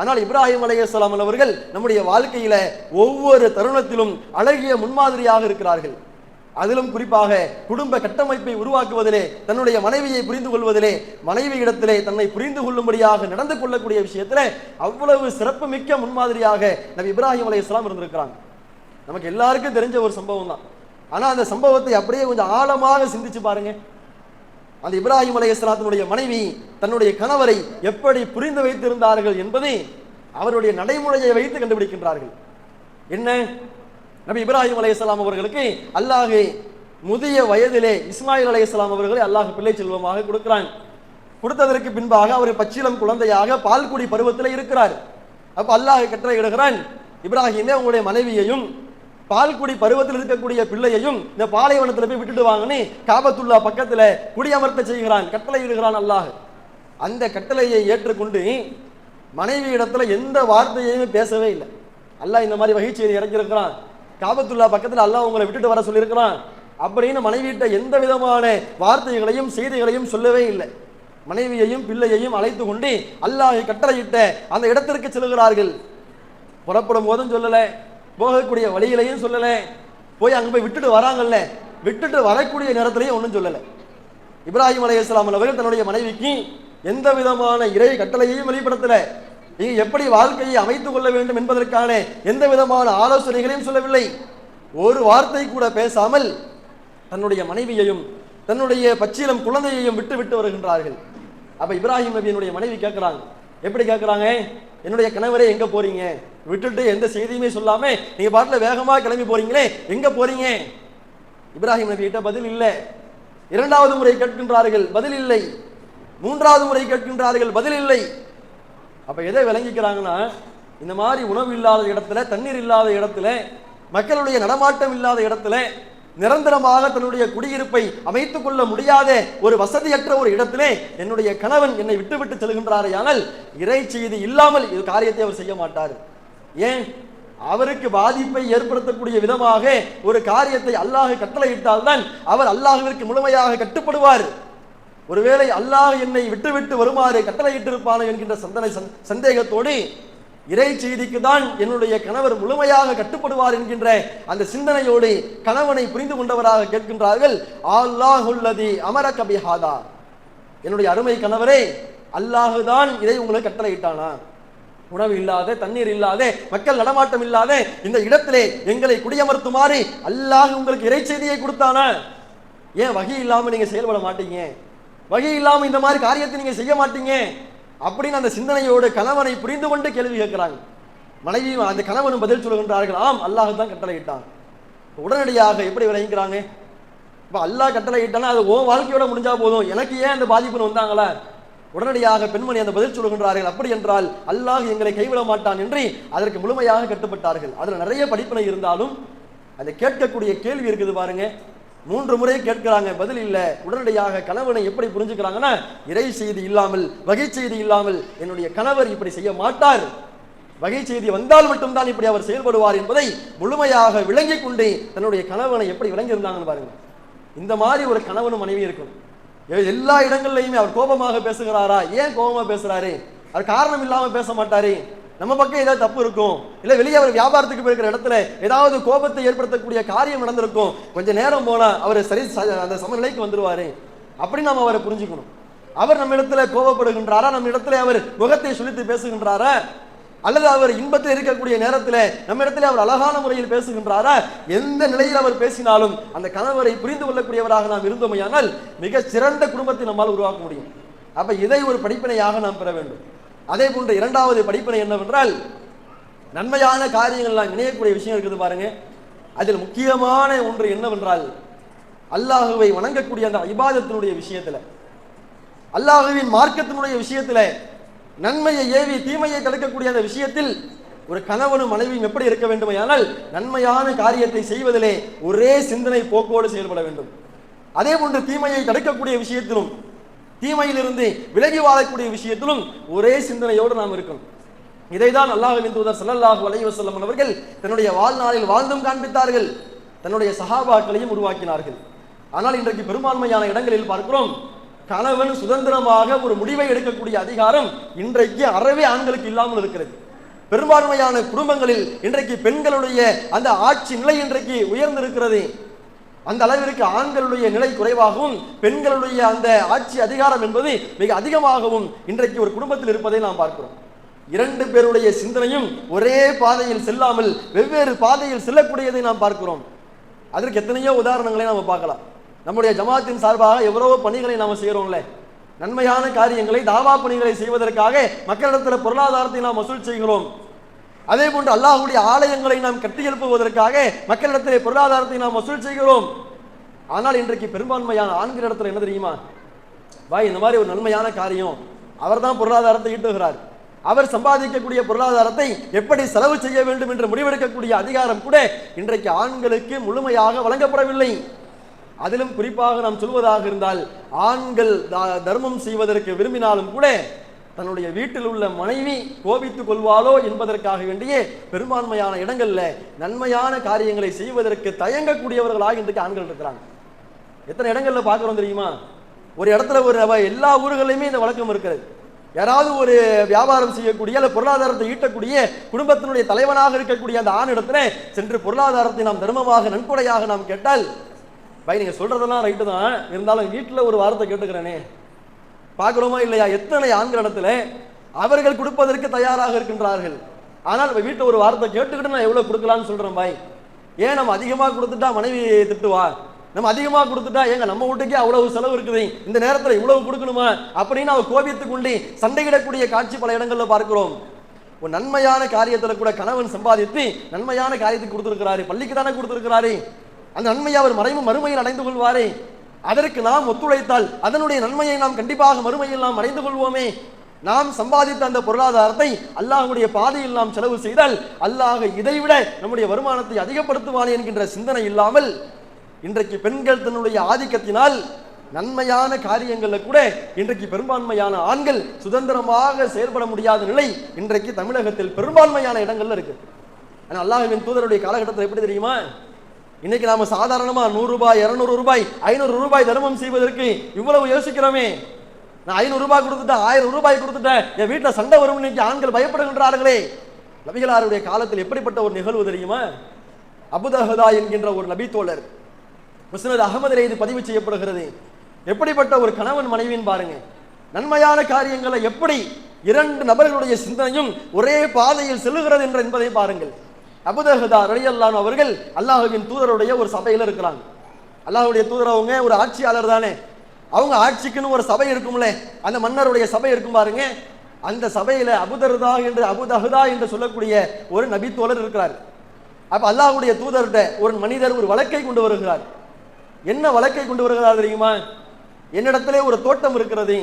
ஆனால் இப்ராஹிம் அலைஹிஸ்ஸலாம் அவர்கள் நம்முடைய வாழ்க்கையில ஒவ்வொரு தருணத்திலும் அழகிய முன்மாதிரியாக இருக்கிறார்கள். அதிலும் குறிப்பாக குடும்ப கட்டமைப்பை உருவாக்குவதிலே, தன்னுடைய மனைவியை புரிந்து கொள்வதிலே, மனைவி இடத்திலே தன்னை புரிந்து கொள்ளும்படியாக நடந்து கொள்ளக்கூடிய விஷயத்திலே அவ்வளவு சிறப்பு மிக்க முன்மாதிரியாக நபி இப்ராஹிம் அலைஹிஸ்ஸலாம் இருந்திருக்கிறாங்க. நமக்கு எல்லாருக்கும் தெரிஞ்ச ஒரு சம்பவம் தான். ஆனா அந்த சம்பவத்தை அப்படியே கொஞ்சம் ஆழமாக சிந்திச்சு பாருங்க. அந்த இப்ராஹிம் அலைஹிஸ்ஸலாத்தினுடைய மனைவி தன்னுடைய கணவரை எப்படி புரிந்து வைத்திருந்தார்கள் என்பதை அவருடைய நடைமுறையை வைத்து கண்டுபிடிக்கின்றார்கள். என்ன, நபி இப்ராஹிம் அலைஹிஸ்ஸலாம் அவர்களுக்கு அல்லாஹ் முதிய வயதிலே இஸ்மாயில் அலைஹிஸ்ஸலாம் அவர்களை அல்லாஹ் பிள்ளை செல்வமாக கொடுக்கிறான். கொடுத்ததற்கு பின்பாக அவர் பச்சிளம் குழந்தையாக பால்குடி பருவத்தில் இருக்கிறார். அப்ப அல்லாஹ் கட்டளை இடுகிறான், இப்ராஹிமே உங்களுடைய மனைவியையும் பால்குடி பருவத்தில் இருக்கக்கூடிய பிள்ளையையும் இந்த பாலைவனத்தில் போய் விட்டுட்டு வாங்கன்னு காபத்துல்லா பக்கத்துல குடியமர்த்த செய்கிறான், கட்டளை இடுகிறான் அல்லாஹ். அந்த கட்டளையை ஏற்றுக்கொண்டு மனைவி இடத்துல எந்த வார்த்தையுமே பேசவே இல்லை. அல்லாஹ் இந்த மாதிரி வகை செய்தி இறக்கியிருக்கிறான், காபத்துல்லா பக்கத்துல அல்லாஹ் உங்களை விட்டுட்டு வர சொல்லியிருக்கிறான் அப்படின்னு மனைவியிட்ட எந்த விதமான வார்த்தைகளையும் செய்திகளையும் சொல்லவே இல்லை. மனைவியையும் பிள்ளையையும் அழைத்து கொண்டு அல்லாஹ் கட்டளையிட்ட அந்த இடத்திற்கு செல்கிறார்கள். புறப்படும் போதும் சொல்லல, போகக்கூடிய வழியிலையும் சொல்லல, போய் அங்க போய் விட்டுட்டு வராங்கல்ல, விட்டுட்டு வரக்கூடிய நேரத்திலையும் ஒன்றும் சொல்லல. இப்ராஹிம் அலைஹிஸ்ஸலாம் அவர்கள் தன்னுடைய மனைவிக்கு எந்த விதமான இறை கட்டளையையும் வெளிப்படுத்தல. நீங்க எப்படி வாழ்க்கையை அமைத்துக் கொள்ள வேண்டும் என்பதற்கான எந்த விதமான ஆலோசனைகளையும் சொல்லவில்லை. ஒரு வார்த்தை கூட பேசாமல் தன்னுடைய மனைவியையும் தன்னுடைய பச்சிலம் குழந்தையையும் விட்டு விட்டு வருகின்றார்கள். அப்ப இப்ராஹிம் நபியினுடைய மனைவி கேட்கிறாங்க, எப்படி கேட்கிறாங்க, என்னுடைய கணவரே எங்க போறீங்க, விட்டுட்டு எந்த செய்தியுமே சொல்லாம நீங்க பாட்டுல வேகமா கிளம்பி போறீங்களே, எங்க போறீங்க? இப்ராஹிம் நபி கிட்ட பதில் இல்லை. இரண்டாவது முறை கேட்கின்றார்கள், பதில் இல்லை. மூன்றாவது முறை கேட்கின்றார்கள், பதில் இல்லை. அப்ப எதை விளங்கிக்கிறாங்கன்னா, இந்த மாதிரி உணவு இல்லாத இடத்துல, தண்ணீர் இல்லாத இடத்துல, மக்களுடைய நடமாட்டம் இல்லாத இடத்துல, நிரந்தரமாக தன்னுடைய குடியிருப்பை அமைத்துக் கொள்ள முடியாத ஒரு வசதியற்ற ஒரு இடத்திலே என்னுடைய கணவன் என்னை விட்டுவிட்டு செல்கின்றாரே, ஆனால் இறை செய்தி இல்லாமல் இது காரியத்தை அவர் செய்ய மாட்டார். ஏன்? அவருக்கு பாதிப்பை ஏற்படுத்தக்கூடிய விதமாக ஒரு காரியத்தை அல்லாஹ் கட்டளையிட்டால் தான் அவர் அல்லாஹ்விற்கு முழுமையாக கட்டுப்படுவார். ஒருவேளை அல்லாஹ் என்னை விட்டுவிட்டு வருமாறு கட்டளையிட்டிருப்பானோ என்கின்ற சந்தேகத்தோடு இறை செய்திக்கு தான் என்னுடைய கணவர் முழுமையாக கட்டுப்படுவார் என்கின்ற அந்த சிந்தனையோடு கணவனை புரிந்து கொண்டவராக கேட்கின்றார்கள், அல்லாஹுல்லதி அமரக பிஹாதா, என்னுடைய அருமை கணவரே, அல்லாஹுதான் இதை உங்களுக்கு கட்டளையிட்டானா? உணவு இல்லாத, தண்ணீர் இல்லாத, மக்கள் நடமாட்டம் இல்லாத இந்த இடத்திலே எங்களை குடியமர்த்துமாறு அல்லாஹ் உங்களுக்கு இறை செய்தியை கொடுத்தானா? ஏன் வகி இல்லாம நீங்க செயல்பட மாட்டீங்க? வகி இல்லாம இந்த மாதிரி காரியத்தை நீங்க செய்ய மாட்டீங்க அப்படின்னு அந்த சிந்தனையோடு கணவனை புரிந்து கொண்டு கேள்வி கேட்கிறாங்க. மனைவி அந்த கணவனும் பதில் சொல்கின்றார்கள், ஆம், அல்லாஹ் தான் கட்டளையிட்டான். உடனடியாக எப்படி விளங்குறாங்க? இப்ப அல்லாஹ் கட்டளையிட்டானா அது உன் வாழ்க்கையோட முடிஞ்சா போதும், எனக்கு ஏன் அந்த பாதிப்புன்னு வந்தாங்களா? உடனடியாக பெண்மணி அந்த பதில் சொல்கின்றார்கள், அப்படி என்றால் அல்லாஹ் எங்களை கைவிட மாட்டான் என்று அதற்கு முழுமையாக கட்டுப்பட்டார்கள். அதுல நிறைய படிப்பினை இருந்தாலும் அதை கேட்கக்கூடிய கேள்வி இருக்குது பாருங்க. 3 முறை கேட்கிறாங்க, பதில் இல்லை. உடனடியாக கணவனை எப்படி புரிஞ்சுக்கிறாங்கன்னா, இறை செய்தி இல்லாமல், வகை செய்தி இல்லாமல் என்னுடைய கணவர் இப்படி செய்ய மாட்டார், வகை செய்தி வந்தால் மட்டும்தான் இப்படி அவர் செயல்படுவார் என்பதை முழுமையாக விளங்கிக் கொண்டு தன்னுடைய கணவனை எப்படி விளங்கி இருந்தாங்கன்னு பாருங்க. இந்த மாதிரி ஒரு கணவனும் மனைவி இருக்கும். எல்லா இடங்கள்லையுமே அவர் கோபமாக பேசுகிறாரா? ஏன் கோபமா பேசுறாரு? அவர் காரணம் இல்லாம பேச மாட்டாரு. நம்ம பக்கம் ஏதாவது தப்பு இருக்கும், இல்ல வெளியே அவர் வியாபாரத்துக்கு போயிருக்கிற இடத்துல ஏதாவது கோபத்தை ஏற்படுத்தக்கூடிய காரியம் நடந்திருக்கும், கொஞ்ச நேரம் போனா அவர் சரி அந்த சமநிலைக்கு வந்துருவாரு. அப்படி நாம் அவரை புரிஞ்சுக்கணும். அவர் நம்ம இடத்துல கோபப்படுகின்றாரா? நம்ம இடத்துல அவர் முகத்தை சுழித்து பேசுகின்றாரா? அல்லது அவர் இன்பத்தில் இருக்கக்கூடிய நேரத்தில் நம்ம இடத்துல அவர் அழகான முறையில் பேசுகின்றாரா? எந்த நிலையில் அவர் பேசினாலும் அந்த கணவரை புரிந்து கொள்ளக்கூடியவராக நாம் இருந்தோமையானால் மிக சிறந்த குடும்பத்தை நம்மால் உருவாக்க முடியும். அப்ப இதை ஒரு படிப்பினையாக நாம் பெற வேண்டும். அதே போன்ற இரண்டாவது படிப்பினை என்னவென்றால், நன்மையான காரியங்கள் நாம் இணையக்கூடிய விஷயம் இருக்குது பாருங்க. அதில் முக்கியமான ஒன்று என்னவென்றால், அல்லாஹுவை வணங்கக்கூடிய அந்த இபாதத்தினுடைய விஷயத்துல, அல்லாஹுவின் மார்க்கத்தினுடைய விஷயத்துல, நன்மையை ஏவி தீமையை தடுக்கக்கூடிய அந்த விஷயத்தில் ஒரு கணவனும் மனைவியும் எப்படி இருக்க வேண்டுமையானால் நன்மையான காரியத்தை செய்வதிலே ஒரே சிந்தனை போக்கோடு செயல்பட வேண்டும். அதே போன்று தீமையை தடுக்கக்கூடிய விஷயத்திலும், தீமையிலிருந்து விலகி வாழக்கூடிய விஷயத்திலும் ஒரே சிந்தனையோடு நாம் இருக்கணும். இதைதான் அல்லாஹ்வின் தூதர் ஸல்லல்லாஹு அலைஹி வஸல்லம் அவர்கள் தன்னுடைய வாழ்நாளில் வாழ்ந்தும் காண்பித்தார்கள், தன்னுடைய சஹாபாக்களையும் உருவாக்கினார்கள். ஆனால் இன்றைக்கு பெரும்பான்மையான இடங்களில் பார்க்கிறோம், கணவன் சுதந்திரமாக ஒரு முடிவை எடுக்கக்கூடிய அதிகாரம் இன்றைக்கு அறவே ஆண்களுக்கு இல்லாமல் இருக்கிறது. பெரும்பான்மையான குடும்பங்களில் இன்றைக்கு பெண்களுடைய அந்த ஆட்சி நிலை இன்றைக்கு உயர்ந்திருக்கிறது. அந்த அளவிற்கு ஆண்களுடைய நிலை குறைவாகவும் பெண்களுடைய அந்த ஆட்சி அதிகாரம் என்பது மிக அதிகமாகவும் இன்றைக்கு ஒரு குடும்பத்தில் இருப்பதை நாம் பார்க்கிறோம். 2 பேருடைய சிந்தனையும் ஒரே பாதையில் செல்லாமல் வெவ்வேறு பாதையில் செல்லக்கூடியதை நாம் பார்க்கிறோம். அதற்கு எத்தனையோ உதாரணங்களை நாம் பார்க்கலாம். நம்முடைய ஜமாத்தின் சார்பாக எவ்வளவோ பணிகளை நாம் செய்கிறோம்ல, நன்மையான காரியங்களை, தாவா பணிகளை செய்வதற்காக மக்களிடத்தில் பொருளாதாரத்தை நாம் வசூல் செய்கிறோம். அதே போன்று அல்லாஹ்வுடைய ஆலயங்களை நாம் கட்டி எழுப்புவதற்காக மக்களிடத்திலே பொருளாதாரத்தை நாம் வசூல் செய்கிறோம். ஆனால் இன்றைக்கு பெரும்பான்மையான ஆண்களிடத்தில் என்ன தெரியுமா? பாய், இந்த மாதிரி ஒரு நன்மையான காரியம், அவர் தான் பொருளாதாரத்தை ஈட்டுகிறார், அவர் சம்பாதிக்கக்கூடிய பொருளாதாரத்தை எப்படி செலவு செய்ய வேண்டும் என்று முடிவெடுக்கக்கூடிய அதிகாரம் கூட இன்றைக்கு ஆண்களுக்கு முழுமையாக வழங்கப்படவில்லை. அதிலும் குறிப்பாக நாம் சொல்வதாக இருந்தால், ஆண்கள் தர்மம் செய்வதற்கு விரும்பினாலும் கூட தன்னுடைய வீட்டில் உள்ள மனைவி கோபித்துக் கொள்வாளோ என்பதற்காக வேண்டிய பெரும்பான்மையான இடங்கள்ல நன்மையான காரியங்களை செய்வதற்கு தயங்கக்கூடியவர்களாக இன்றைக்கு ஆண்கள் இருக்கிறாங்க. எத்தனை இடங்கள்ல பார்க்கிறோம் தெரியுமா? ஒரு இடத்துல எல்லா ஊர்களிலுமே இந்த வழக்கம் இருக்கிறது. யாராவது ஒரு வியாபாரம் செய்யக்கூடிய அல்ல பொருளாதாரத்தை ஈட்டக்கூடிய குடும்பத்தினுடைய தலைவனாக இருக்கக்கூடிய அந்த ஆணிடத்துல சென்று பொருளாதாரத்தை நாம் தர்மமாக நன்கொடையாக நாம் கேட்டால், பாய் நீங்க சொல்றதெல்லாம் ரைட்டு தான், இருந்தாலும் வீட்டில் ஒரு வார்த்தை கேட்டுக்கிறேனே, பார்க்கிறோமா இல்லையா? எத்தனை ஆண்களிடத்துல அவர்கள் கொடுப்பதற்கு தயாராக இருக்கின்றார்கள். ஆனால் வீட்டில் ஒரு வார்த்தை கேட்டுக்கிட்டு நான் எவ்வளவு கொடுக்கலான்னு சொல்றேன் பாய். ஏன் நம்ம அதிகமாக கொடுத்துட்டா மனைவி திட்டுவா, நம்ம அதிகமாக கொடுத்துட்டா ஏங்க நம்ம வீட்டுக்கே அவ்வளவு செலவு இருக்குது, இந்த நேரத்தில் இவ்வளவு கொடுக்கணுமா அப்படின்னு அவர் கோபித்துக் கொண்டு சண்டையிடக்கூடிய காட்சி பல இடங்கள்ல பார்க்கிறோம். ஒரு நன்மையான காரியத்துல கூட கணவன் சம்பாதித்து நன்மையான காரியத்துக்கு கொடுத்திருக்கிறாரு, பள்ளிக்கு தானே கொடுத்திருக்கிறாரு, அந்த நன்மையை அவர் மறுமையில் அடைந்து கொள்வாரே. அதற்கு நாம் ஒத்துழைத்தால் அதனுடைய நன்மையை நாம் கண்டிப்பாக மறுமையில் நாம் அடைந்து கொள்வோமே. நாம் சம்பாதித்த அந்த பொருளாதாரத்தை அல்லாஹ்வுடைய பாதையில் நாம் செலவு செய்தால் அல்லாஹ் இதைவிட நம்முடைய வருமானத்தை அதிகப்படுத்துவானே என்கின்ற சிந்தனை இல்லாமல் இன்றைக்கு பெண்கள் தன்னுடைய ஆதிக்கத்தினால் நன்மையான காரியங்கள்ல கூட இன்றைக்கு பெரும்பான்மையான ஆண்கள் சுதந்திரமாக செயல்பட முடியாத நிலை இன்றைக்கு தமிழகத்தில் பெரும்பான்மையான இடங்கள்ல இருக்கு. ஆனா அல்லாஹ்வின் தூதருடைய காலகட்டத்தில் எப்படி தெரியுமா, இன்னைக்கு நாம சாதாரணமா 100 ரூபாய் 200 ரூபாய் 500 ரூபாய் தர்மம் செய்வதற்கு இவ்வளவு யோசிக்கிறோமே. நான் 500 ரூபாய் கொடுத்துட்டேன், 1000 ரூபாய் கொடுத்துட்டேன், என் வீட்டில் சண்டை வரும் இன்னைக்கு ஆண்கள் பயப்படுகின்றார்களே. நபிகளாருடைய காலத்தில் எப்படிப்பட்ட ஒரு நிகழ்வு தெரியுமா, அபூதஹதா என்கின்ற ஒரு நபி தோழர் முஸ்னத் அஹ்மதிலே இது பதிவு செய்யப்படுகிறது. எப்படிப்பட்ட ஒரு கணவன் மனைவின்னு பாருங்க. நன்மையான காரியங்களை எப்படி இரண்டு நபர்களுடைய சிந்தனையும் ஒரே பாதையில் செல்லுகிறது என்பதை பாருங்கள். அபூதஹதா ரலியல்லாஹு அன்ஹு அவர்கள் அல்லாஹ்வின் தூதருடைய ஒரு சபையில் இருக்கிறாங்க. அல்லாஹ்வுடைய தூதர் அவங்க ஒரு ஆட்சியாளர் தானே, அவங்க ஆட்சிக்குன்னு ஒரு சபை இருக்கும்ல, அந்த மன்னருடைய சபை இருக்கும் பாருங்க. அந்த சபையில அபூதஹதா என்று சொல்லக்கூடிய ஒரு நபி தோழர் இருக்கிறார். அப்ப அல்லாஹ்வுடைய தூதர்கிட்ட ஒரு மனிதர் ஒரு வழக்கை கொண்டு வருகிறார். என்ன வழக்கை கொண்டு வருகிறார் தெரியுமா, என்னிடத்திலே ஒரு தோட்டம் இருக்கிறது,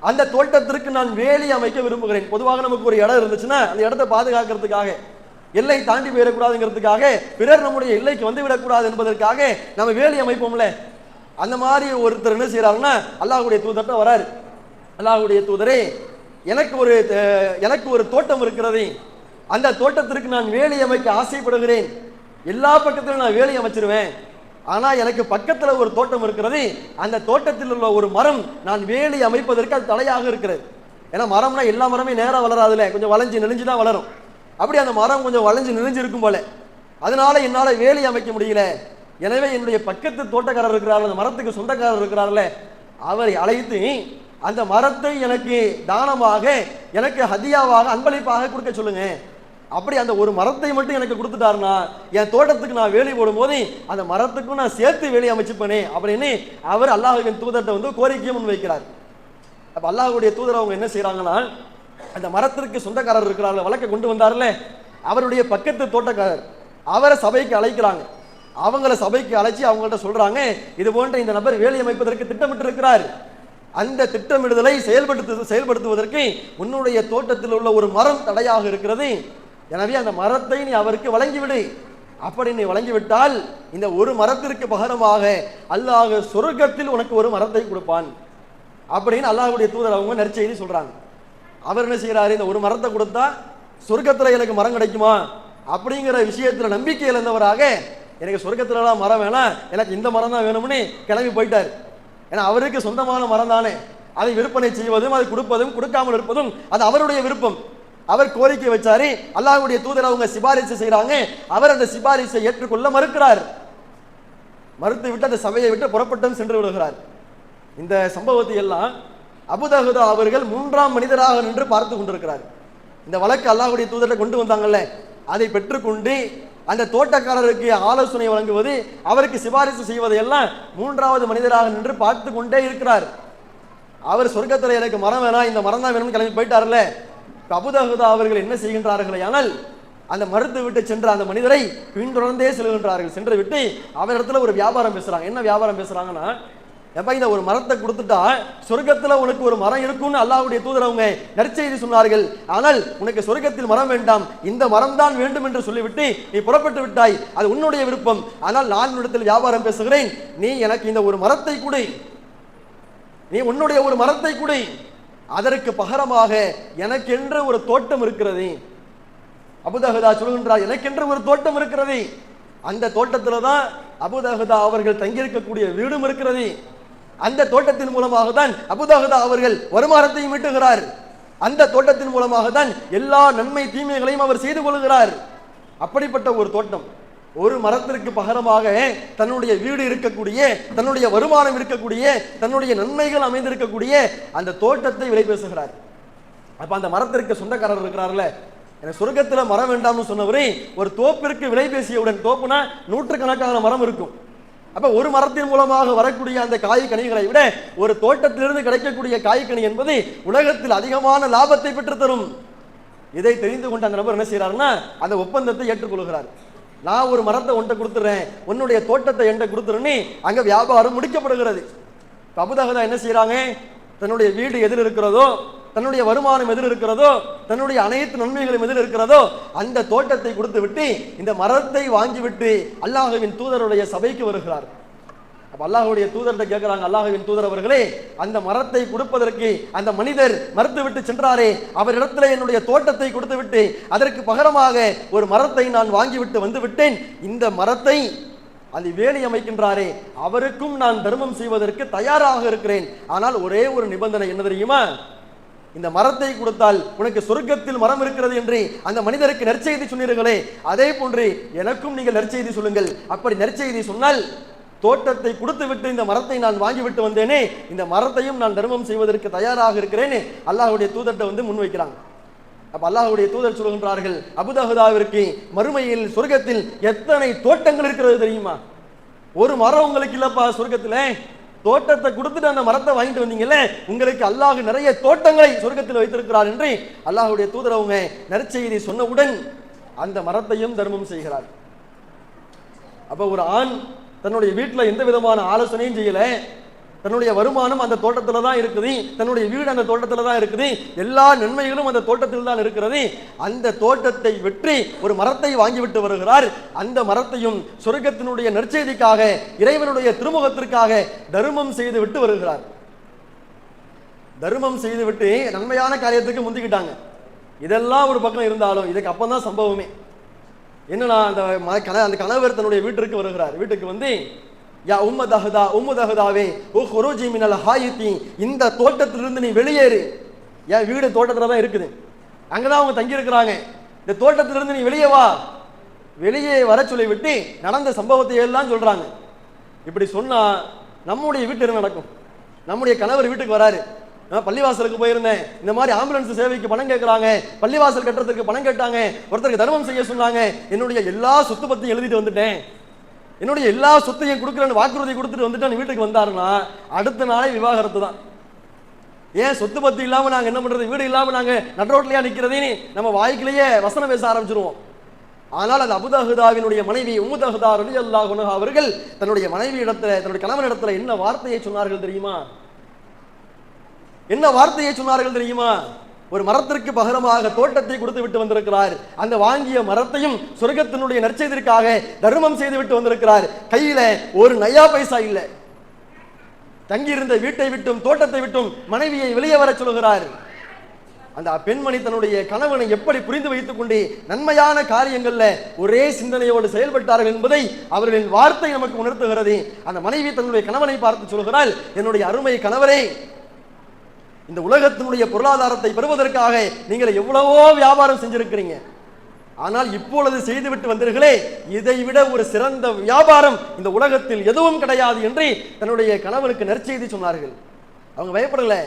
அந்த தோட்டத்திற்கு நான் வேலி அமைக்க விரும்புகிறேன். பொதுவாக நமக்கு ஒரு இடம் இருந்துச்சுன்னா அந்த இடத்தை பாதுகாக்கிறதுக்காக, எல்லை தாண்டி போயிடக்கூடாதுங்கிறதுக்காக, பிறர் நம்முடைய எல்லைக்கு வந்து விடக்கூடாது என்பதற்காக நம்ம வேலி அமைப்போம்ல. அந்த மாதிரி ஒருத்தர் என்ன செய்யறாருன்னா அல்லாஹ்வுடைய தூதர்கிட்ட வராரு. அல்லாஹ்வுடைய தூதரே, எனக்கு ஒரு தோட்டம் இருக்கிறது, அந்த தோட்டத்திற்கு நான் வேலி அமைக்க ஆசைப்படுகிறேன். எல்லா பக்கத்திலும் நான் வேலி அமைச்சிருவேன், ஆனா எனக்கு பக்கத்துல ஒரு தோட்டம் இருக்கிறது, அந்த தோட்டத்தில் உள்ள ஒரு மரம் நான் வேலி அமைப்பதற்கு அது தடையாக இருக்கிறது. ஏன்னா மரம்னா எல்லா மரமே நேரா வளராதுல, கொஞ்சம் வளைஞ்சு நெளிஞ்சுதான் வளரும். அப்படி அந்த மரம் கொஞ்சம் வளைஞ்சு நெளிஞ்சு இருக்கும் போல, அதனால என்னால வேலி அமைக்க முடியல. எனவே என்னுடைய பக்கத்து தோட்டக்காரர் இருக்கிறார், அந்த மரத்துக்கு சொந்தக்காரர் இருக்கிறார்ல, அவரை அழைத்து அந்த மரத்தை எனக்கு தானமாக, எனக்கு ஹதியாவாக, அன்பளிப்பாக கொடுக்க சொல்லுங்க. அப்படி அந்த ஒரு மரத்தை மட்டும் எனக்கு கொடுத்துட்டாருன்னா என் தோட்டத்துக்கு நான் வேலி போடும் போது அந்த மரத்துக்கும் நான் சேர்த்து வேலி அமைச்சுப்பேனே அப்படின்னு அவர் அல்லாஹ்வின் தூதர்கிட்ட வந்து கோரிக்கையை முன் வைக்கிறார். அப்ப அல்லாஹ்வுடைய தூதர் அவங்க என்ன செய்யறாங்கன்னா, அந்த மரத்திற்கு சொந்தக்காரர் இருக்கிறார்கள், வழக்கை கொண்டு வந்தார்ல, அவருடைய பக்கத்து தோட்டக்காரர் அவரை சபைக்கு அழைக்கிறாங்க. அவங்கள சபைக்கு அழைச்சி அவங்கள்ட்ட சொல்றாங்க, இது போன்ற இந்த நபர் வேலி அமைப்பதற்கு திட்டமிட்டு இருக்கிறார், அந்த திட்டமிடுதலை செயல்படுத்துவதற்கு உன்னுடைய தோட்டத்தில் உள்ள ஒரு மரம் தடையாக இருக்கிறது, எனவே அந்த மரத்தை நீ அவருக்கு வழங்கிவிடு. அப்படி நீ வழங்கிவிட்டால் இந்த ஒரு மரத்திற்கு பகரமாக அல்லாஹ் சொர்க்கத்தில் உனக்கு ஒரு மரத்தை கொடுப்பான் அப்படின்னு அல்லாஹ்வுடைய தூதர் அவங்க நற்செய்தி சொல்றாங்க. அவர் என்ன செய்யறாரு, இந்த ஒரு மரத்தை கொடுத்தா சொர்க்கத்துல எனக்கு மரம் கிடைக்குமா அப்படிங்கிற விஷயத்துல நம்பிக்கை இழந்தவராக, எனக்கு சொர்க்கத்துலலாம் மரம் வேணாம், எனக்கு இந்த மரம் தான் வேணும்னு கிளம்பி போயிட்டார். ஏன்னா அவருக்கு சொந்தமான மரம் தானே, அதை விற்பனை செய்வதும் அதை கொடுப்பதும் கொடுக்காமல் இருப்பதும் அது அவருடைய விருப்பம். அவர் கோரிக்கை வச்சாரு, அல்லாஹ்வுடைய தூதர் அவங்க சிபாரிசு செய்யறாங்க, அவர் அந்த சிபாரிசை ஏற்றுக்கொள்ள மறுக்கிறார். மறுத்து விட்டு அந்த சபையை விட்டு புறப்பட்டும் சென்று விடுகிறார். இந்த சம்பவத்தை எல்லாம் அபூதஹதா அவர்கள் 3ஆம் மனிதராக நின்று பார்த்து கொண்டிருக்கிறார். இந்த வழக்கு அல்லாஹ்வுடைய தூதரை கொண்டு வந்தாங்கல்ல, அதை பெற்றுக்கொண்டு அந்த தோட்டக்காரருக்கு ஆலோசனை வழங்குவது, அவருக்கு சிபாரிசு செய்வதையெல்லாம் 3ஆவது மனிதராக நின்று பார்த்து கொண்டே இருக்கிறார். அவர் சொர்க்கத்தில் எனக்கு மரம் வேணாம், இந்த மரம் தான் வேணும்னு கிளம்பி போயிட்டார்ல. அபூதஹதா அவர்கள் என்ன செய்கின்றார்கள், ஆனால் அந்த மறுத்து விட்டு சென்ற அந்த மனிதரை பின்தொடர்ந்தே செல்கின்றார்கள். சென்று விட்டு அவரிடத்துல ஒரு வியாபாரம் பேசுறாங்க. என்ன வியாபாரம் பேசுறாங்கன்னா, எப்ப இந்த ஒரு மரத்தை கொடுத்துட்டா சொர்க்கத்துல உனக்கு ஒரு மரம் இருக்கும்னு அல்லாஹ்வுடைய தூதர் அவங்க நற்செய்தி சொன்னார்கள், ஆனால் உனக்கு சொர்க்கத்தில் மரம் வேண்டாம், இந்த மரம் தான் வேண்டும் என்று சொல்லிவிட்டு நீ புறப்பட்டு விட்டாய், அது உன்னுடைய விருப்பம், ஆனால் நான் உன்னிடத்தில் வியாபாரம் பேசுகிறேன், நீ எனக்கு இந்த ஒரு மரத்தை கொடு, நீ உன்னுடைய ஒரு மரத்தை கொடு, அதற்கு பகரமாக எனக்கென்று ஒரு தோட்டம் இருக்கிறது. அபூதஹதா சொல்கின்றார், எனக்கென்று ஒரு தோட்டம் இருக்கிறது, அந்த தோட்டத்துல தான் அபூதஹதா அவர்கள் தங்கியிருக்கக்கூடிய வீடும் இருக்கிறது, அந்த தோட்டத்தின் மூலமாக தான் அபூதஹதா அவர்கள் வருமானத்தையும் ஈட்டுகிறார், அந்த தோட்டத்தின் மூலமாக தான் எல்லா நன்மை தீமைகளையும் அவர் செய்து கொள்கிறார். அப்படிப்பட்ட ஒரு தோட்டம், ஒரு மரத்திற்கு பகரமாக தன்னுடைய வீடு இருக்கக்கூடிய, தன்னுடைய வருமானம் இருக்கக்கூடிய, தன்னுடைய நன்மைகள் அமைந்திருக்கக்கூடிய அந்த தோட்டத்தை விலை பேசுகிறார். அப்ப அந்த மரத்திற்கு சொந்தக்காரர் இருக்கிறார்ல, எனக்கு சொர்க்கத்துல மரம் வேண்டாம்னு சொன்னவரே ஒரு தோப்பிற்கு விலை பேசியவுடன், தோப்புனா நூற்றுக்கணக்கான மரம் இருக்கும். அப்ப ஒரு மரத்தின் மூலமாக வரக்கூடிய அந்த காய் கனிகளை விட ஒரு தோட்டத்திலிருந்து கிடைக்கக்கூடிய காய்கனி என்பது உலகத்தில் அதிகமான லாபத்தை பெற்று தரும். இதை தெரிந்து கொண்ட அந்த நபர் என்ன செய்யறாருன்னா அந்த ஒப்பந்தத்தை ஏற்றுக்கொள்கிறார். நான் ஒரு மரத்தை ஒன்றை கொடுத்துறேன், உன்னுடைய தோட்டத்தை என்கிட்ட கொடுத்துருன்னு அங்க வியாபாரம் முடிக்கப்படுகிறது. அபூதஹதா என்ன செய்யறாங்க, தன்னுடைய வீடு எதில் இருக்கிறதோ, தன்னுடைய வருமானம் எதில் இருக்கிறதோ, தன்னுடைய அனைத்து நன்மைகளும் எதில் இருக்கிறதோ அந்த தோட்டத்தை கொடுத்து விட்டு இந்த மரத்தை வாங்கிவிட்டு அல்லாஹ்வின் தூதருடைய சபைக்கு வருகிறார். அப்ப அல்லாஹ்வுடைய தூதர்கிட்ட கேட்கிறாங்க, அல்லாஹ்வின் தூதர் அவர்களே, அந்த மரத்தை கொடுப்பதற்கு அந்த மனிதர் மறுத்து விட்டு சென்றாரே, அவரிடத்துல என்னுடைய தோட்டத்தை கொடுத்து விட்டு அதற்கு பகரமாக ஒரு மரத்தை நான் வாங்கிவிட்டு வந்து விட்டேன். இந்த மரத்தை அது வேலி அமைக்கின்றாரே அவருக்கும் நான் தர்மம் செய்வதற்கு தயாராக இருக்கிறேன். ஆனால் ஒரே ஒரு நிபந்தனை என்ன தெரியுமா, இந்த மரத்தை கொடுத்தால் உனக்கு சொர்க்கத்தில் மரம் இருக்கிறது என்று அந்த மனிதருக்கு நற்செய்தி சொன்னீர்களே, அதே போன்று எனக்கும் நீங்கள் நற்செய்தி சொல்லுங்கள். அப்படி நற்செய்தி சொன்னால் தோட்டத்தை கொடுத்து விட்டு இந்த மரத்தை நான் வாங்கிவிட்டு வந்தேனே, இந்த மரத்தையும் நான் தர்மம் செய்வதற்கு தயாராக இருக்கிறேன்னு அல்லாஹ்வுடைய தூதர்கிட்ட வந்து முன்வைக்கிறாங்க. அப்ப அல்லாஹ்வுடைய தூதர் சொல்கின்றார்கள், அபூதஹதாவிற்கு மறுமையில் சொர்க்கத்தில் எத்தனை தோட்டங்கள் இருக்கிறது தெரியுமா? ஒரு மரம் உங்களுக்கு இல்லப்பா சொர்க்கத்துல, தோட்டத்தை கொடுத்துட்டு அந்த மரத்தை வாங்கிட்டு வந்தீங்கல்ல, உங்களுக்கு அல்லாஹ் நிறைய தோட்டங்களை சொர்க்கத்தில் வைத்திருக்கிறார் என்று அல்லாஹ்வுடைய தூதர் அவங்க நற்செய்தி சொன்னவுடன் அந்த மரத்தையும் தர்மம் செய்கிறார். அப்ப ஒரு ஆண் தன்னுடைய வீட்டில் எந்த விதமான ஆலோசனையும் செய்யல, தன்னுடைய வருமானம் அந்த தோட்டத்தில் தான் இருக்குது, தன்னுடைய வீடு அந்த தோட்டத்தில் தான் இருக்குது, எல்லா நன்மைகளும் அந்த தோட்டத்தில் தான் இருக்கிறது. அந்த தோட்டத்தை வெற்றி ஒரு மரத்தை வாங்கிவிட்டு வருகிறார். அந்த மரத்தையும் சொர்க்கத்தினுடைய நற்செய்திக்காக, இறைவனுடைய திருமுகத்திற்காக தர்மம் செய்து விட்டு வருகிறார். தர்மம் செய்து விட்டு நன்மையான காரியத்துக்கு முந்திக்கிட்டாங்க. இதெல்லாம் ஒரு பக்கம் இருந்தாலும் இதுக்கு அப்பதான் சம்பவமே என்னன்னா, அந்த கணவர் தன்னுடைய வீட்டிற்கு வருகிறார். வீட்டுக்கு வந்து, யா உம்மதஹதாவே ஓ ஹுரூஜி மினல் ஹாயித்தி, இந்த தோட்டத்திலிருந்து நீ வெளியேறு. என் வீடு தோட்டத்துல தான் இருக்குது, அங்கதான் அவங்க தங்கி இருக்கிறாங்க, இந்த தோட்டத்திலிருந்து நீ வெளியே வா. வெளியே வர சொல்லி விட்டு நடந்த சம்பவத்தை எல்லாம் சொல்றாங்க. இப்படி சொன்னா நம்முடைய வீட்டு என்ன நடக்கும்? நம்முடைய கணவர் வீட்டுக்கு வராரு, பள்ளிவாசலுக்கு போயிருந்தேன், இந்த மாதிரி ஆம்புலன்ஸ் சேவைக்கு பணம் கேட்கறாங்க, பள்ளிவாசல் கட்டுறதுக்கு பணம் கேட்டாங்க, ஒருத்தருக்கு தர்மம் செய்ய சொன்னாங்க, என்னுடைய எல்லா சொத்து பத்தியும் எழுதிட்டு வந்துட்டேன், என்னுடைய எல்லா சொத்தையும் கொடுக்குறேன்னு வாக்குறுதி கொடுத்துட்டு வந்துட்டு வீட்டுக்கு வந்தாருன்னா அடுத்த நாளே விவாகரத்து தான். ஏன் சொத்து பத்தி இல்லாம நாங்க என்ன பண்றது, வீடு இல்லாம நாங்க நடுரோட்லயா நிக்கிறதுன்னு நம்ம வாய்க்கிலேயே வசனம் பேச ஆரம்பிச்சிருவோம். ஆனால் அது அபூதஹதாவினுடைய மனைவி உம்முதஹதா ரலியல்லாஹு அன்ஹா அவர்கள் தன்னுடைய மனைவி இடத்துல, தன்னுடைய கணவன் இடத்துல என்ன வார்த்தையை சொன்னார்கள் தெரியுமா? என்ன வார்த்தையை சொன்னார்கள் தெரியுமா? ஒரு மரத்திற்கு பகரமாக தோட்டத்தை கொடுத்து விட்டு வந்திருக்கிறார். அந்த வாங்கிய மரத்தையும் சொர்க்கத்தினுடைய நற்செய்திற்காக தர்மம் செய்து விட்டு வந்திருக்கிறார். கையில ஒரு நயா பைசா இல்லை. தங்கியிருந்த வீட்டை விட்டும் தோட்டத்தை விட்டும் மனைவியை வெளியே வர சொல்கிறார். அந்த பெண்மணி தன்னுடைய கணவனை எப்படி புரிந்து வைத்துக் கொண்டு நன்மையான காரியங்கள்ல ஒரே சிந்தனையோடு செயல்பட்டார்கள் என்பதை அவர்களின் வார்த்தை நமக்கு உணர்த்துகிறது. அந்த மனைவி தன்னுடைய கணவனை பார்த்து சொல்கிறாள், என்னுடைய அருமை கணவரே, இந்த உலகத்தினுடைய பொருளாதாரத்தை பெறுவதற்காக நீங்கள் எவ்வளவோ வியாபாரம் செஞ்சிருக்கிறீங்க, ஆனால் இப்பொழுது செய்துவிட்டு வந்தீர்களே, இதை விட ஒரு சிறந்த வியாபாரம் இந்த உலகத்தில் எதுவும் கிடையாது என்று தன்னுடைய கணவனுக்கு நற்செய்தி சொன்னார்கள். அவங்க பயப்படல,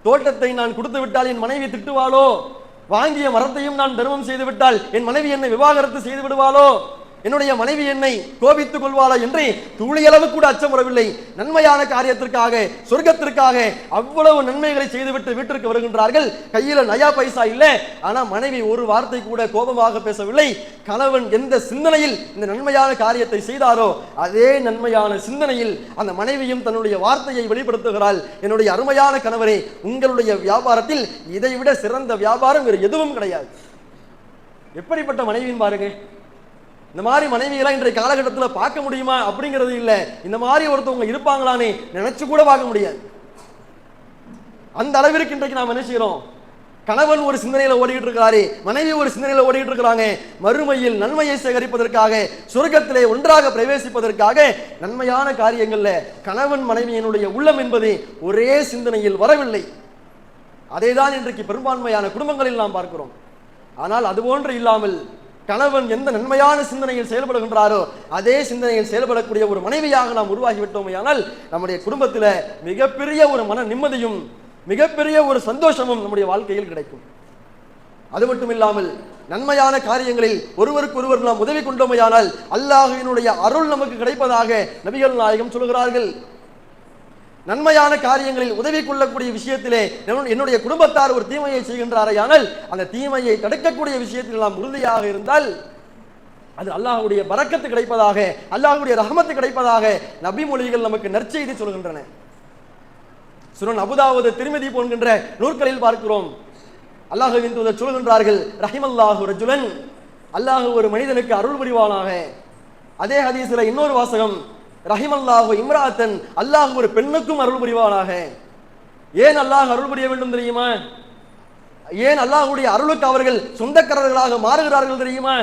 தோட்டத்தை நான் கொடுத்து விட்டால் என் மனைவி திட்டுவாளோ, வாங்கிய மரத்தையும் நான் தர்மம் செய்து விட்டால் என் மனைவி என்னை விவாகரத்து செய்து விடுவாளோ, என்னுடைய மனைவி என்னை கோபித்துக் கொள்வாளா என்று துளியளவு கூட அச்சம் வரவில்லை. நன்மையான காரியத்திற்காக, சொர்க்கத்திற்காக அவ்வளவு நன்மைகளை செய்துவிட்டு வீட்டிற்கு வருகின்றார்கள். கையில நயா பைசா இல்லை, ஆனா மனைவி ஒரு வார்த்தை கூட கோபமாக பேசவில்லை. கணவன் எந்த சிந்தனையில் இந்த நன்மையான காரியத்தை செய்தாரோ அதே நன்மையான சிந்தனையில் அந்த மனைவியும் தன்னுடைய வார்த்தையை வெளிப்படுத்துகிறாள். என்னுடைய அருமையான கணவரே, உங்களுடைய வியாபாரத்தில் இதைவிட சிறந்த வியாபாரம் வேறு எதுவும் கிடையாது. எப்படிப்பட்ட மனைவியின் பாருங்க. இந்த மாதிரி மனைவியெல்லாம் இன்றைய காலகட்டத்தில் பார்க்க முடியுமா அப்படிங்கிறது இல்லை. இந்த மாதிரி ஒருத்தவங்க இருப்பாங்களான்னு நினைச்சு கூட பார்க்க முடியாது. அந்த அளவிற்கு இன்றைக்கு நாம் என்ன செய்யறோம்? கணவன் ஒரு சிந்தனையில ஓடிட்டு இருக்கிறாரு, மனைவி ஒரு சிந்தனையில ஓடிட்டு இருக்கிறாங்க. மறுமையில் நன்மையை சேகரிப்பதற்காக, சொர்க்கத்திலே ஒன்றாக பிரவேசிப்பதற்காக நன்மையான காரியங்கள்ல கணவன் மனைவியினுடைய உள்ளம் என்பது ஒரே சிந்தனையில் வரவில்லை. அதேதான் இன்றைக்கு பெரும்பான்மையான குடும்பங்களில் நாம் பார்க்கிறோம். ஆனால் அதுபோன்று இல்லாமல் கணவன் எந்த நன்மையான சிந்தனையில் செயல்படுகின்றாரோ அதே சிந்தனையில் செயல்படக்கூடிய ஒரு மனைவியாக நாம் உருவாகிவிட்டோமையானால் நம்முடைய குடும்பத்தில் மிகப்பெரிய ஒரு மன நிம்மதியும் மிகப்பெரிய ஒரு சந்தோஷமும் நம்முடைய வாழ்க்கையில் கிடைக்கும். அது மட்டும் இல்லாமல் நன்மையான காரியங்களில் ஒருவருக்கு ஒருவர் நாம் உதவி கொண்டோமையானால் அல்லாஹ்வினுடைய அருள் நமக்கு கிடைப்பதாக நபிகள் நாயகம் சொல்கிறார்கள். நன்மையான காரியங்களில் உதவி கொள்ளக்கூடிய விஷயத்திலே என்னுடைய குடும்பத்தார் ஒரு தீமையை செய்கின்றாரையானால் அந்த தீமையை தடுக்கக்கூடிய விஷயத்தில் நாம் உறுதியாக இருந்தால் அது அல்லாஹ்வுடைய பரக்கத்து கிடைப்பதாக, அல்லாஹ்வுடைய ரஹமத்து கிடைப்பதாக நபி மொழிகள் நமக்கு நற்செய்தி சொல்கின்றன. சுனன் அபூதாவூத், திர்மிதி போன்கின்ற நூற்களில் பார்க்கிறோம். அல்லாஹ்வின் தூதர் சொல்கின்றார்கள், ரஹிமல்லாஹு ரஜுலன், அல்லாஹ் ஒரு மனிதனுக்கு அருள் புரிவானாக. அதே ஹதீஸ்ல இன்னொரு வாசகம், ரஹிமல்லாஹு இம்ராத்தன், அல்லாஹ் ஒரு பெண்ணுக்கும் அருள் புரிவானாக. ஏன் அல்லாஹ் அருள் புரிய வேண்டும் தெரியுமா? ஏன் அல்லாஹ்வுடைய அருளுக்கு அவர்கள் சொந்தக்காரர்களாக மாறுகிறார்கள் தெரியுமா?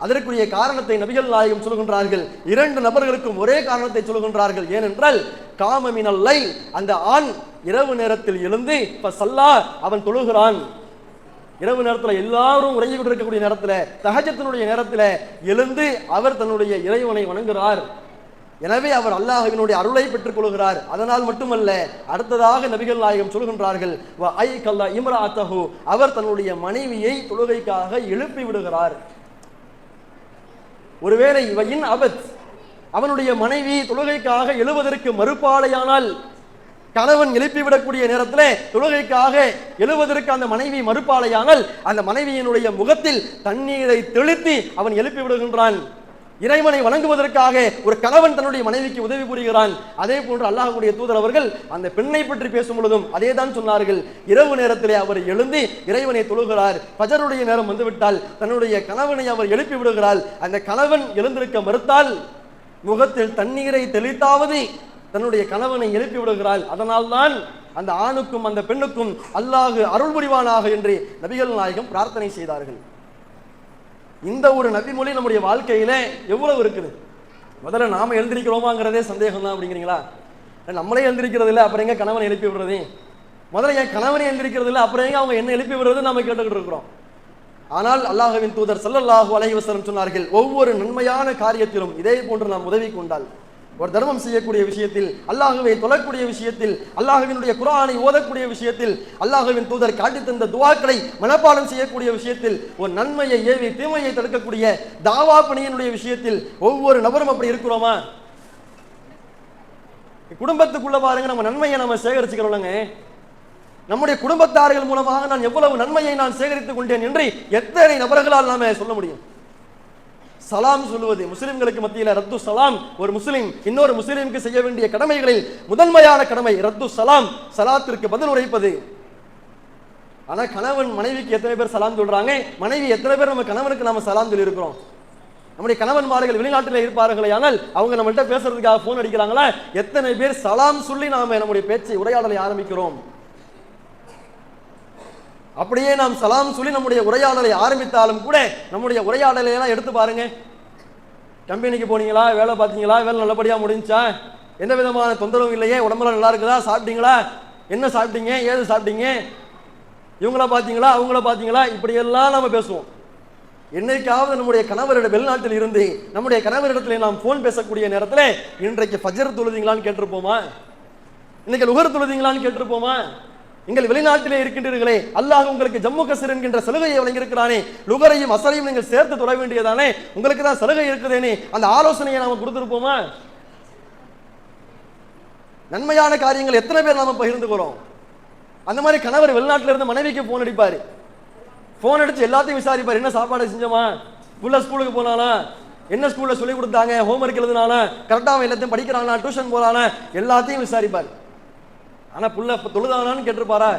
அதற்குரிய காரணத்தை நபிகள் நாயகம் சொல்கின்றார்கள். இரண்டு நபர்களுக்கும் ஒரே காரணத்தை சொல்கின்றார்கள். ஏனென்றால் காமமினல்லை, அந்த ஆண் இரவு நேரத்தில் எழுந்து சல்லா, அவன் தொழுகிறான். இரவு நேரத்தில் எல்லாரும் உறங்கி கொண்டிருக்கக்கூடிய நேரத்தில், தஹஜ்ஜுடைய நேரத்தில் எழுந்து அவர் தன்னுடைய இறைவனை வணங்குகிறார். எனவே அவர் அல்லாஹ்வினுடைய அருளை பெற்றுக் கொள்கிறார். அதனால் மட்டுமல்ல, அடுத்ததாக நபிகள் நாயகம் சொல்கின்றார்கள், அவர் தன்னுடைய மனைவியை தொழுகைக்காக எழுப்பி விடுகிறார். ஒருவேளை இவையின் அபத், அவனுடைய மனைவி தொழுகைக்காக எழுவதற்கு மறுப்பாளையானால், கணவன் எழுப்பிவிடக்கூடிய நேரத்தில் தொழுகைக்காக எழுவதற்கு அந்த மனைவி மறுப்பாளையானால் அந்த மனைவியினுடைய முகத்தில் தண்ணீரை தெளித்து அவன் எழுப்பி விடுகின்றான். இறைவனை வணங்குவதற்காக ஒரு கணவன் தன்னுடைய மனைவிக்கு உதவி புரிகிறான். அதே போன்று அல்லாஹ்வுடைய தூதர் அவர்கள் அந்த பெண்ணை பற்றி பேசும் பொழுதும் அதே தான் சொன்னார்கள். இரவு நேரத்திலே அவர் எழுந்து இறைவனை தொழுகிறார். ஃபஜருடைய நேரம் வந்துவிட்டால் தன்னுடைய கணவனை அவர் எழுப்பி விடுகிறார். அந்த கணவன் எழுந்திருக்க மறுத்தால் முகத்தில் தண்ணீரை தெளித்தாவது தன்னுடைய கணவனை எழுப்பி விடுகிறாள். அதனால்தான் அந்த ஆணுக்கும் அந்த பெண்ணுக்கும் அல்லாஹ் அருள் புரிவானாக என்று நபிகள் நாயகம் பிரார்த்தனை செய்தார்கள். இந்த ஒரு நபிமொழி நம்முடைய வாழ்க்கையில எவ்வளவு இருக்குது. முதல்ல நாம எழுந்திருக்கிறோமாங்கிறதே சந்தேகம் தான் அப்படிங்கிறீங்களா? நம்மளே எழுந்திருக்கிறது இல்லை, அப்புறம் எங்க கணவனை எழுப்பி விடுறது? முதல்ல என் கணவனை எழுந்திருக்கிறது இல்லை, அப்புறம் எங்க அவங்க என்ன எழுப்பி விடுறது நாம கேட்டுக்கிட்டு இருக்கிறோம். ஆனால் அல்லாஹ்வின் தூதர் ஸல்லல்லாஹு அலைஹி வஸல்லம் சொன்னார்கள், ஒவ்வொரு நன்மையான காரியத்திலும் இதே போன்று நாம் உதவி கொண்டால், ஒரு தர்மம் செய்யக்கூடிய விஷயத்தில், அல்லாஹ்வை தொழக்கூடிய விஷயத்தில், அல்லாஹ்வினுடைய குர்ஆனை ஓதக்கூடிய விஷயத்தில், அல்லாஹ்வின் தூதர் காட்டி தந்த துஆக்களை மனப்பாடம் செய்யக்கூடிய விஷயத்தில், ஒரு நன்மையை ஏவி தீமையை தடுக்கக்கூடிய தாவா பணியினுடைய விஷயத்தில் ஒவ்வொரு நபரும் அப்படி இருக்கிறோமா? குடும்பத்துக்குள்ள பாருங்க, நம்ம நன்மையை நம்ம சேகரிச்சுக்கிறோம்லங்க. நம்முடைய குடும்பத்தார்கள் மூலமாக நான் எவ்வளவு நன்மையை நான் சேகரித்துக் கொண்டேன் என்று எத்தனை நபர்களால் நாம சொல்ல முடியும்? சலாம் சொல்லுவது முஸ்லிம்களுக்கு மத்தியில் ரத்து சலாம். ஒரு முஸ்லிம் இன்னொரு முஸ்லிமுக்கு செய்ய வேண்டிய கடமைகளில் முதன்மையான கடமை ரத்து சலாம், சலாத்திற்கு பதில் உரைப்பது. ஆனா கணவன் மனைவிக்கு எத்தனை பேர் சலாம் சொல்றாங்க? மனைவி எத்தனை பேர் நம்ம கணவனுக்கு நாம சலாம் சொல்லி இருக்கிறோம்? நம்முடைய கணவன்மார்கள் வெளிநாட்டில் இருப்பார்களே, ஆனால் அவங்க நம்மள்கிட்ட பேசுறதுக்காக போன் அடிக்கிறாங்களா? எத்தனை பேர் சலாம் சொல்லி நாம நம்முடைய பேச்சை உரையாடலை ஆரம்பிக்கிறோம்? அப்படியே நாம் சலாம் சொல்லி நம்முடைய உரையாடலை ஆரம்பித்தாலும் கூட நம்முடைய உரையாடலை எல்லாம் எடுத்து பாருங்க. கம்பெனிக்கு போனீங்களா? வேலை பார்த்தீங்களா? வேலை நல்லபடியா முடிஞ்சா? எந்த விதமான தொந்தரவும் இல்லையே? உடம்புல நல்லா இருக்குதா? சாப்பிட்டீங்களா? என்ன சாப்பிட்டீங்க? ஏது சாப்பிட்டீங்க? இவங்கள பார்த்தீங்களா? அவங்கள பார்த்தீங்களா? இப்படியெல்லாம் நம்ம பேசுவோம். என்னைக்காவது நம்முடைய கணவரிடம் வெளிநாட்டில் இருந்து நம்முடைய கணவரிடத்தில் நாம் போன் பேசக்கூடிய நேரத்தில் இன்றைக்கு ஃபஜர் தொழுதீங்களான்னு கேட்டிருப்போமா? இன்னைக்கு லுகர் தொழுதீங்களான்னு கேட்டிருப்போமா? நீங்கள் வெளிநாட்டிலே இருக்கின்றீர்களே, அல்லாஹ் உங்களுக்கு ஜம்மு கஸ்ர் என்கின்ற சலுகையை வழங்கியிருக்கிறானே, லுகரையும் அசரையும் நீங்கள் சேர்த்து தொழ வேண்டியதானே, உங்களுக்கு தான் சலுகை இருக்குதேனே, அந்த ஆலோசனையை நாம கொடுத்திருப்போமா? நன்மையான காரியங்கள் எத்தனை பேர் நாம பகிர்ந்துக்கிறோம்? அந்த மாதிரி கணவர் வெளிநாட்டில இருந்து மனைவிக்கு போன் அடிப்பாரு. போன் அடிச்சு எல்லாத்தையும் விசாரிப்பார். என்ன சாப்பாடு செஞ்சோமா? புள்ள ஸ்கூலுக்கு போனானா? என்ன ஸ்கூல்ல சொல்லி கொடுத்தாங்க? ஹோம்ஒர்க் எழுதுனானா? கரெக்டா எல்லாத்தையும் படிக்கிறானா? டியூஷன் போறானா? எல்லாத்தையும் விசாரிப்பார். ஆனா புள்ள தொழுதானான்னு கேட்டிருப்பாரா?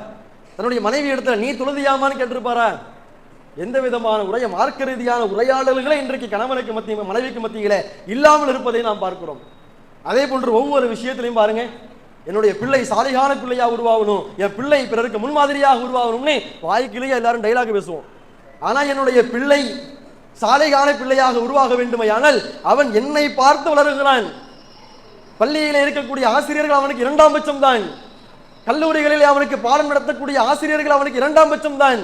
தன்னுடைய மனைவி இடத்துல நீ தொழுதியாமான்னு கேட்டிருப்பாரா? எந்த விதமான மார்க்க ரீதியான உரையாடல்களை இன்றைக்கு கணவனுக்கு மத்திய மனைவிக்கு மத்தியில இல்லாமல் இருப்பதை நாம் பார்க்கிறோம். அதே போன்று ஒவ்வொரு விஷயத்திலையும் பாருங்க, என்னுடைய பிள்ளை சாலிகான பிள்ளையா உருவாகணும், என் பிள்ளை பிறருக்கு முன்மாதிரியாக உருவாகணும்னு வாய்க்கிலேயே எல்லாரும் டைலாக் பேசுவோம். ஆனா என்னுடைய பிள்ளை சாலிகான பிள்ளையாக உருவாக வேண்டுமையானால் அவன் என்னை பார்த்து வளருகிறான். பள்ளியில இருக்கக்கூடிய ஆசிரியர்கள் அவனுக்கு இரண்டாம் பட்சம் தான். கல்லூரிகளில் அவனுக்கு பாடம் நடத்தக்கூடிய ஆசிரியர்கள் அவனுக்கு இரண்டாம் பட்சம் தான்.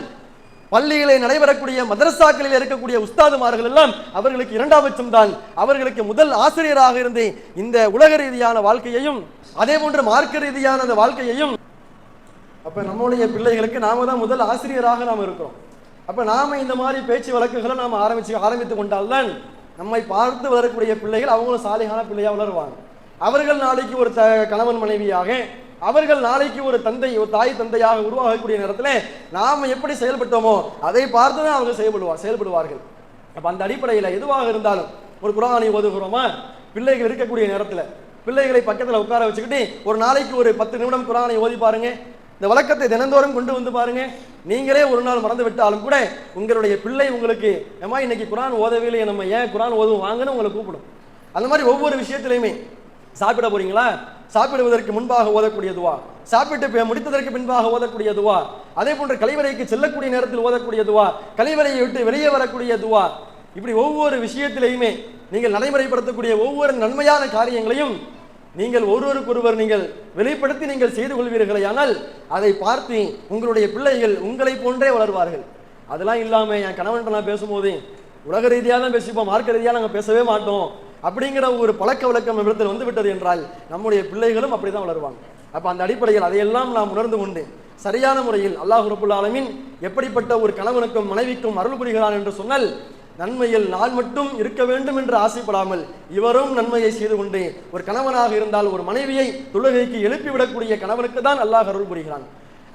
பள்ளிகளை நடைபெறக்கூடிய மதரசாக்களில் இருக்கக்கூடிய உஸ்தாதுமார்கள் எல்லாம் அவர்களுக்கு இரண்டாம் பட்சம் தான். அவர்களுக்கு முதல் ஆசிரியராக இருந்து இந்த உலக ரீதியான வாழ்க்கையையும் அதே போன்று மார்க்க ரீதியான அந்த வாழ்க்கையையும், அப்ப நம்முடைய பிள்ளைகளுக்கு நாம தான் முதல் ஆசிரியராக நாம் இருக்கிறோம். அப்ப நாம இந்த மாதிரி பேச்சு வழக்குகளை நாம ஆரம்பித்து கொண்டால்தான் நம்மை பார்த்து வளரக்கூடிய பிள்ளைகள் அவங்களும் சாலிகான பிள்ளையா வளருவாங்க. அவர்கள் நாளைக்கு ஒரு கணவன் மனைவியாக, அவர்கள் நாளைக்கு ஒரு தாய் தந்தையாக உருவாகக்கூடிய நேரத்தில் நாம எப்படி செயல்பட்டோமோ அதை பார்த்துதான் அவங்க செயல்படுவார்கள். அப்ப அந்த அடிப்படையில் எதுவாக இருந்தாலும் ஒரு குர்ஆனை ஓதுகிறோமா, பிள்ளைகள் இருக்கக்கூடிய நேரத்தில் பிள்ளைகளை பக்கத்தில் உட்கார வச்சுக்கிட்டு ஒரு நாளைக்கு ஒரு 10 நிமிடம் குர்ஆனை ஓதி பாருங்க. இந்த வழக்கத்தை தினந்தோறும் கொண்டு வந்து பாருங்க. நீங்களே ஒரு நாள் மறந்து விட்டாலும் கூட உங்களுடைய பிள்ளை உங்களுக்கு ஏமா இன்னைக்கு குர்ஆன் ஓதவே இல்லையே, நம்ம ஏன் குர்ஆன் ஓதுவோம் வாங்கன்னு உங்களை கூப்பிடும். அந்த மாதிரி ஒவ்வொரு விஷயத்திலையுமே, சாப்பிட போறீங்களா, சாப்பிடுவதற்கு முன்பாக ஓதக்கூடிய துவா, சாப்பிட்டு முடித்ததற்கு பின்பாக ஓதக்கூடிய துவா, அதே போன்ற கழிவறைக்கு செல்லக்கூடிய நேரத்தில் ஓதக்கூடிய துவா, கழிவறையை விட்டு வெளியே வரக்கூடிய துவா, இப்படி ஒவ்வொரு விஷயத்திலையுமே நீங்கள் நடைமுறைப்படுத்தக்கூடிய ஒவ்வொரு நன்மையான காரியங்களையும் நீங்கள் ஒருவருக்கொருவர் நீங்கள் வெளிப்படுத்தி நீங்கள் செய்து கொள்வீர்களே, ஆனால் அதை பார்த்து உங்களுடைய பிள்ளைகள் உங்களை போன்றே வளர்வார்கள். அதெல்லாம் இல்லாம என் கணவன்கிட்ட நான் பேசும்போது உலக ரீதியாக தான் பேசிப்போம், மார்க்க ரீதியாக நாங்கள் பேசவே மாட்டோம் அப்படிங்கிற ஒரு பழக்க வழக்கம் இடத்தில் வந்து விட்டது என்றால் நம்முடைய பிள்ளைகளும் அப்படிதான் வளருவாங்க. அப்ப அந்த அடிப்படையில் அதையெல்லாம் நாம் உணர்ந்து கொண்டு சரியான முறையில் அல்லாஹ் ரப்புல் ஆலமீன் எப்படிப்பட்ட ஒரு கணவனுக்கும் மனைவிக்கும் அருள் புரிகிறான் என்று சொன்னால், நன்மையில் நான் மட்டும் இருக்க வேண்டும் என்று ஆசைப்படாமல் இவரும் நன்மையை செய்து கொண்டு ஒரு கணவனாக இருந்தால் ஒரு மனைவியை தொழுகைக்கு எழுப்பிவிடக்கூடிய கணவனுக்கு தான் அல்லாஹ் அருள் புரிகிறான்.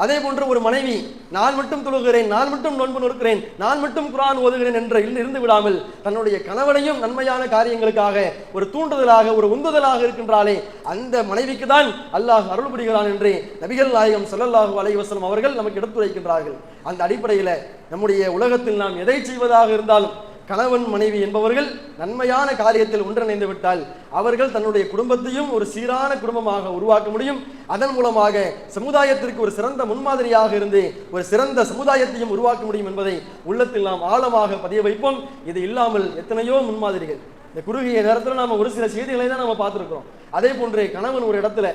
அதே போன்று ஒரு மனைவி நான் மட்டும் தொழுகிறேன், நான் மட்டும் நோன்பு நோக்கிறேன், நான் மட்டும் குர்ஆன் ஓதுகிறேன் என்று இருந்து விடாமல் தன்னுடைய கணவனையும் நன்மையான காரியங்களுக்காக ஒரு தூண்டுதலாக ஒரு உந்துதலாக இருக்கின்றாலே அந்த மனைவிக்கு தான் அல்லாஹ் அருள் புரிகிறான் என்று நபிகள் நாயகம் ஸல்லல்லாஹு அலைஹி வஸல்லம் அவர்கள் நமக்கு எடுத்துரைக்கின்றார்கள். அந்த அடிப்படையில் நம்முடைய உலகத்தில் நாம் எதை செய்வதாக இருந்தாலும் கணவன் மனைவி என்பவர்கள் நன்மையான காரியத்தில் ஒன்றிணைந்து விட்டால் அவர்கள் தன்னுடைய குடும்பத்தையும் ஒரு சீரான குடும்பமாக உருவாக்க முடியும். அதன் மூலமாக சமுதாயத்திற்கு ஒரு சிறந்த முன்மாதிரியாக இருந்து ஒரு சிறந்த சமுதாயத்தையும் உருவாக்க முடியும் என்பதை உள்ளத்தில் நாம் ஆழமாக பதிய வைப்போம். இது இல்லாமல் எத்தனையோ முன்மாதிரிகள் இந்த குறுகிய நேரத்தில் நாம ஒரு சில செய்திகளை தான் நம்ம பார்த்திருக்கிறோம். அதே போன்று கணவன் ஒரு இடத்துல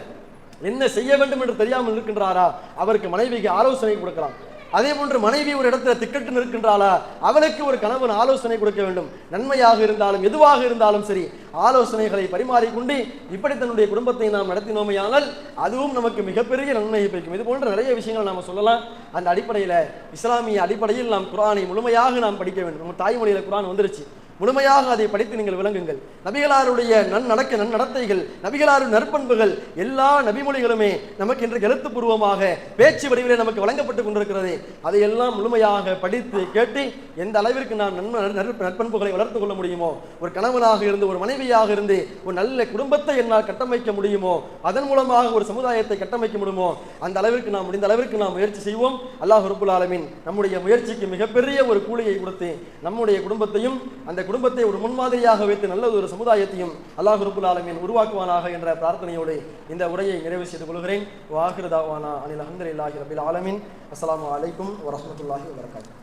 என்ன செய்ய வேண்டும் என்று தெரியாமல் இருக்கின்றாரா, அவருக்கு மனைவிக்கு ஆலோசனை கொடுக்கலாம். அதே போன்று மனைவி ஒரு இடத்துல திக்கட்டு நிற்கின்றாளா, அவளுக்கு ஒரு கணவன் ஆலோசனை கொடுக்க வேண்டும். நன்மையாக இருந்தாலும் எதுவாக இருந்தாலும் சரி ஆலோசனைகளை பரிமாறிக்கொண்டு இப்படி தன்னுடைய குடும்பத்தை நாம் நடத்தினோமையானால் அதுவும் நமக்கு மிகப்பெரிய நன்மையை பெறும். இது போன்ற நிறைய விஷயங்கள் நாம் சொல்லலாம். அந்த அடிப்படையில் இஸ்லாமிய அடிப்படையில் நாம் குர்ஆனை முழுமையாக நாம் படிக்க வேண்டும். நம்ம தாய்மொழியில் குர்ஆன் வந்துருச்சு, முழுமையாக அதை படித்து நீங்கள் விளங்குங்கள். நபிகளாருடைய நன்னடத்தைகள், நபிகளாருடைய நற்பண்புகள் எல்லா நபிமொழிகளுமே நமக்கு இன்று எழுத்துப்பூர்வமாக பேச்சு வடிவிலே நமக்கு வழங்கப்பட்டு கொண்டிருக்கிறது. அதையெல்லாம் முழுமையாக படித்து கேட்டு எந்த அளவிற்கு நாம் நற்பண்புகளை வளர்த்து கொள்ள முடியுமோ, ஒரு கணவனாக இருந்து ஒரு மனைவியாக இருந்து ஒரு நல்ல குடும்பத்தை என்னால் கட்டமைக்க முடியுமோ, அதன் மூலமாக ஒரு சமுதாயத்தை கட்டமைக்க முடியுமோ அந்த அளவிற்கு நாம் முடிந்த அளவிற்கு நாம் முயற்சி செய்வோம். அல்லாஹ் ரப்புல் ஆலமீன் நம்முடைய முயற்சிக்கு மிகப்பெரிய ஒரு கூலியை கொடுத்து நம்முடைய குடும்பத்தையும் அந்த குடும்பத்தை ஒரு முன்மாதிரியாக வைத்து நல்ல ஒரு சமுதாயத்தையும் அல்லாஹ் ரப்புல் ஆலமீன் உருவாக்குவானாக என்ற பிரார்த்தனையோடு இந்த உரையை நிறைவு செய்து கொள்கிறேன். வாஹிரு தாவானா அனில் அல்ஹம்துலில்லாஹி ரப்பில் ஆலமீன். அஸ்ஸலாமு அலைக்கும் வரஹ்மத்துல்லாஹி வபரகாத்துஹு.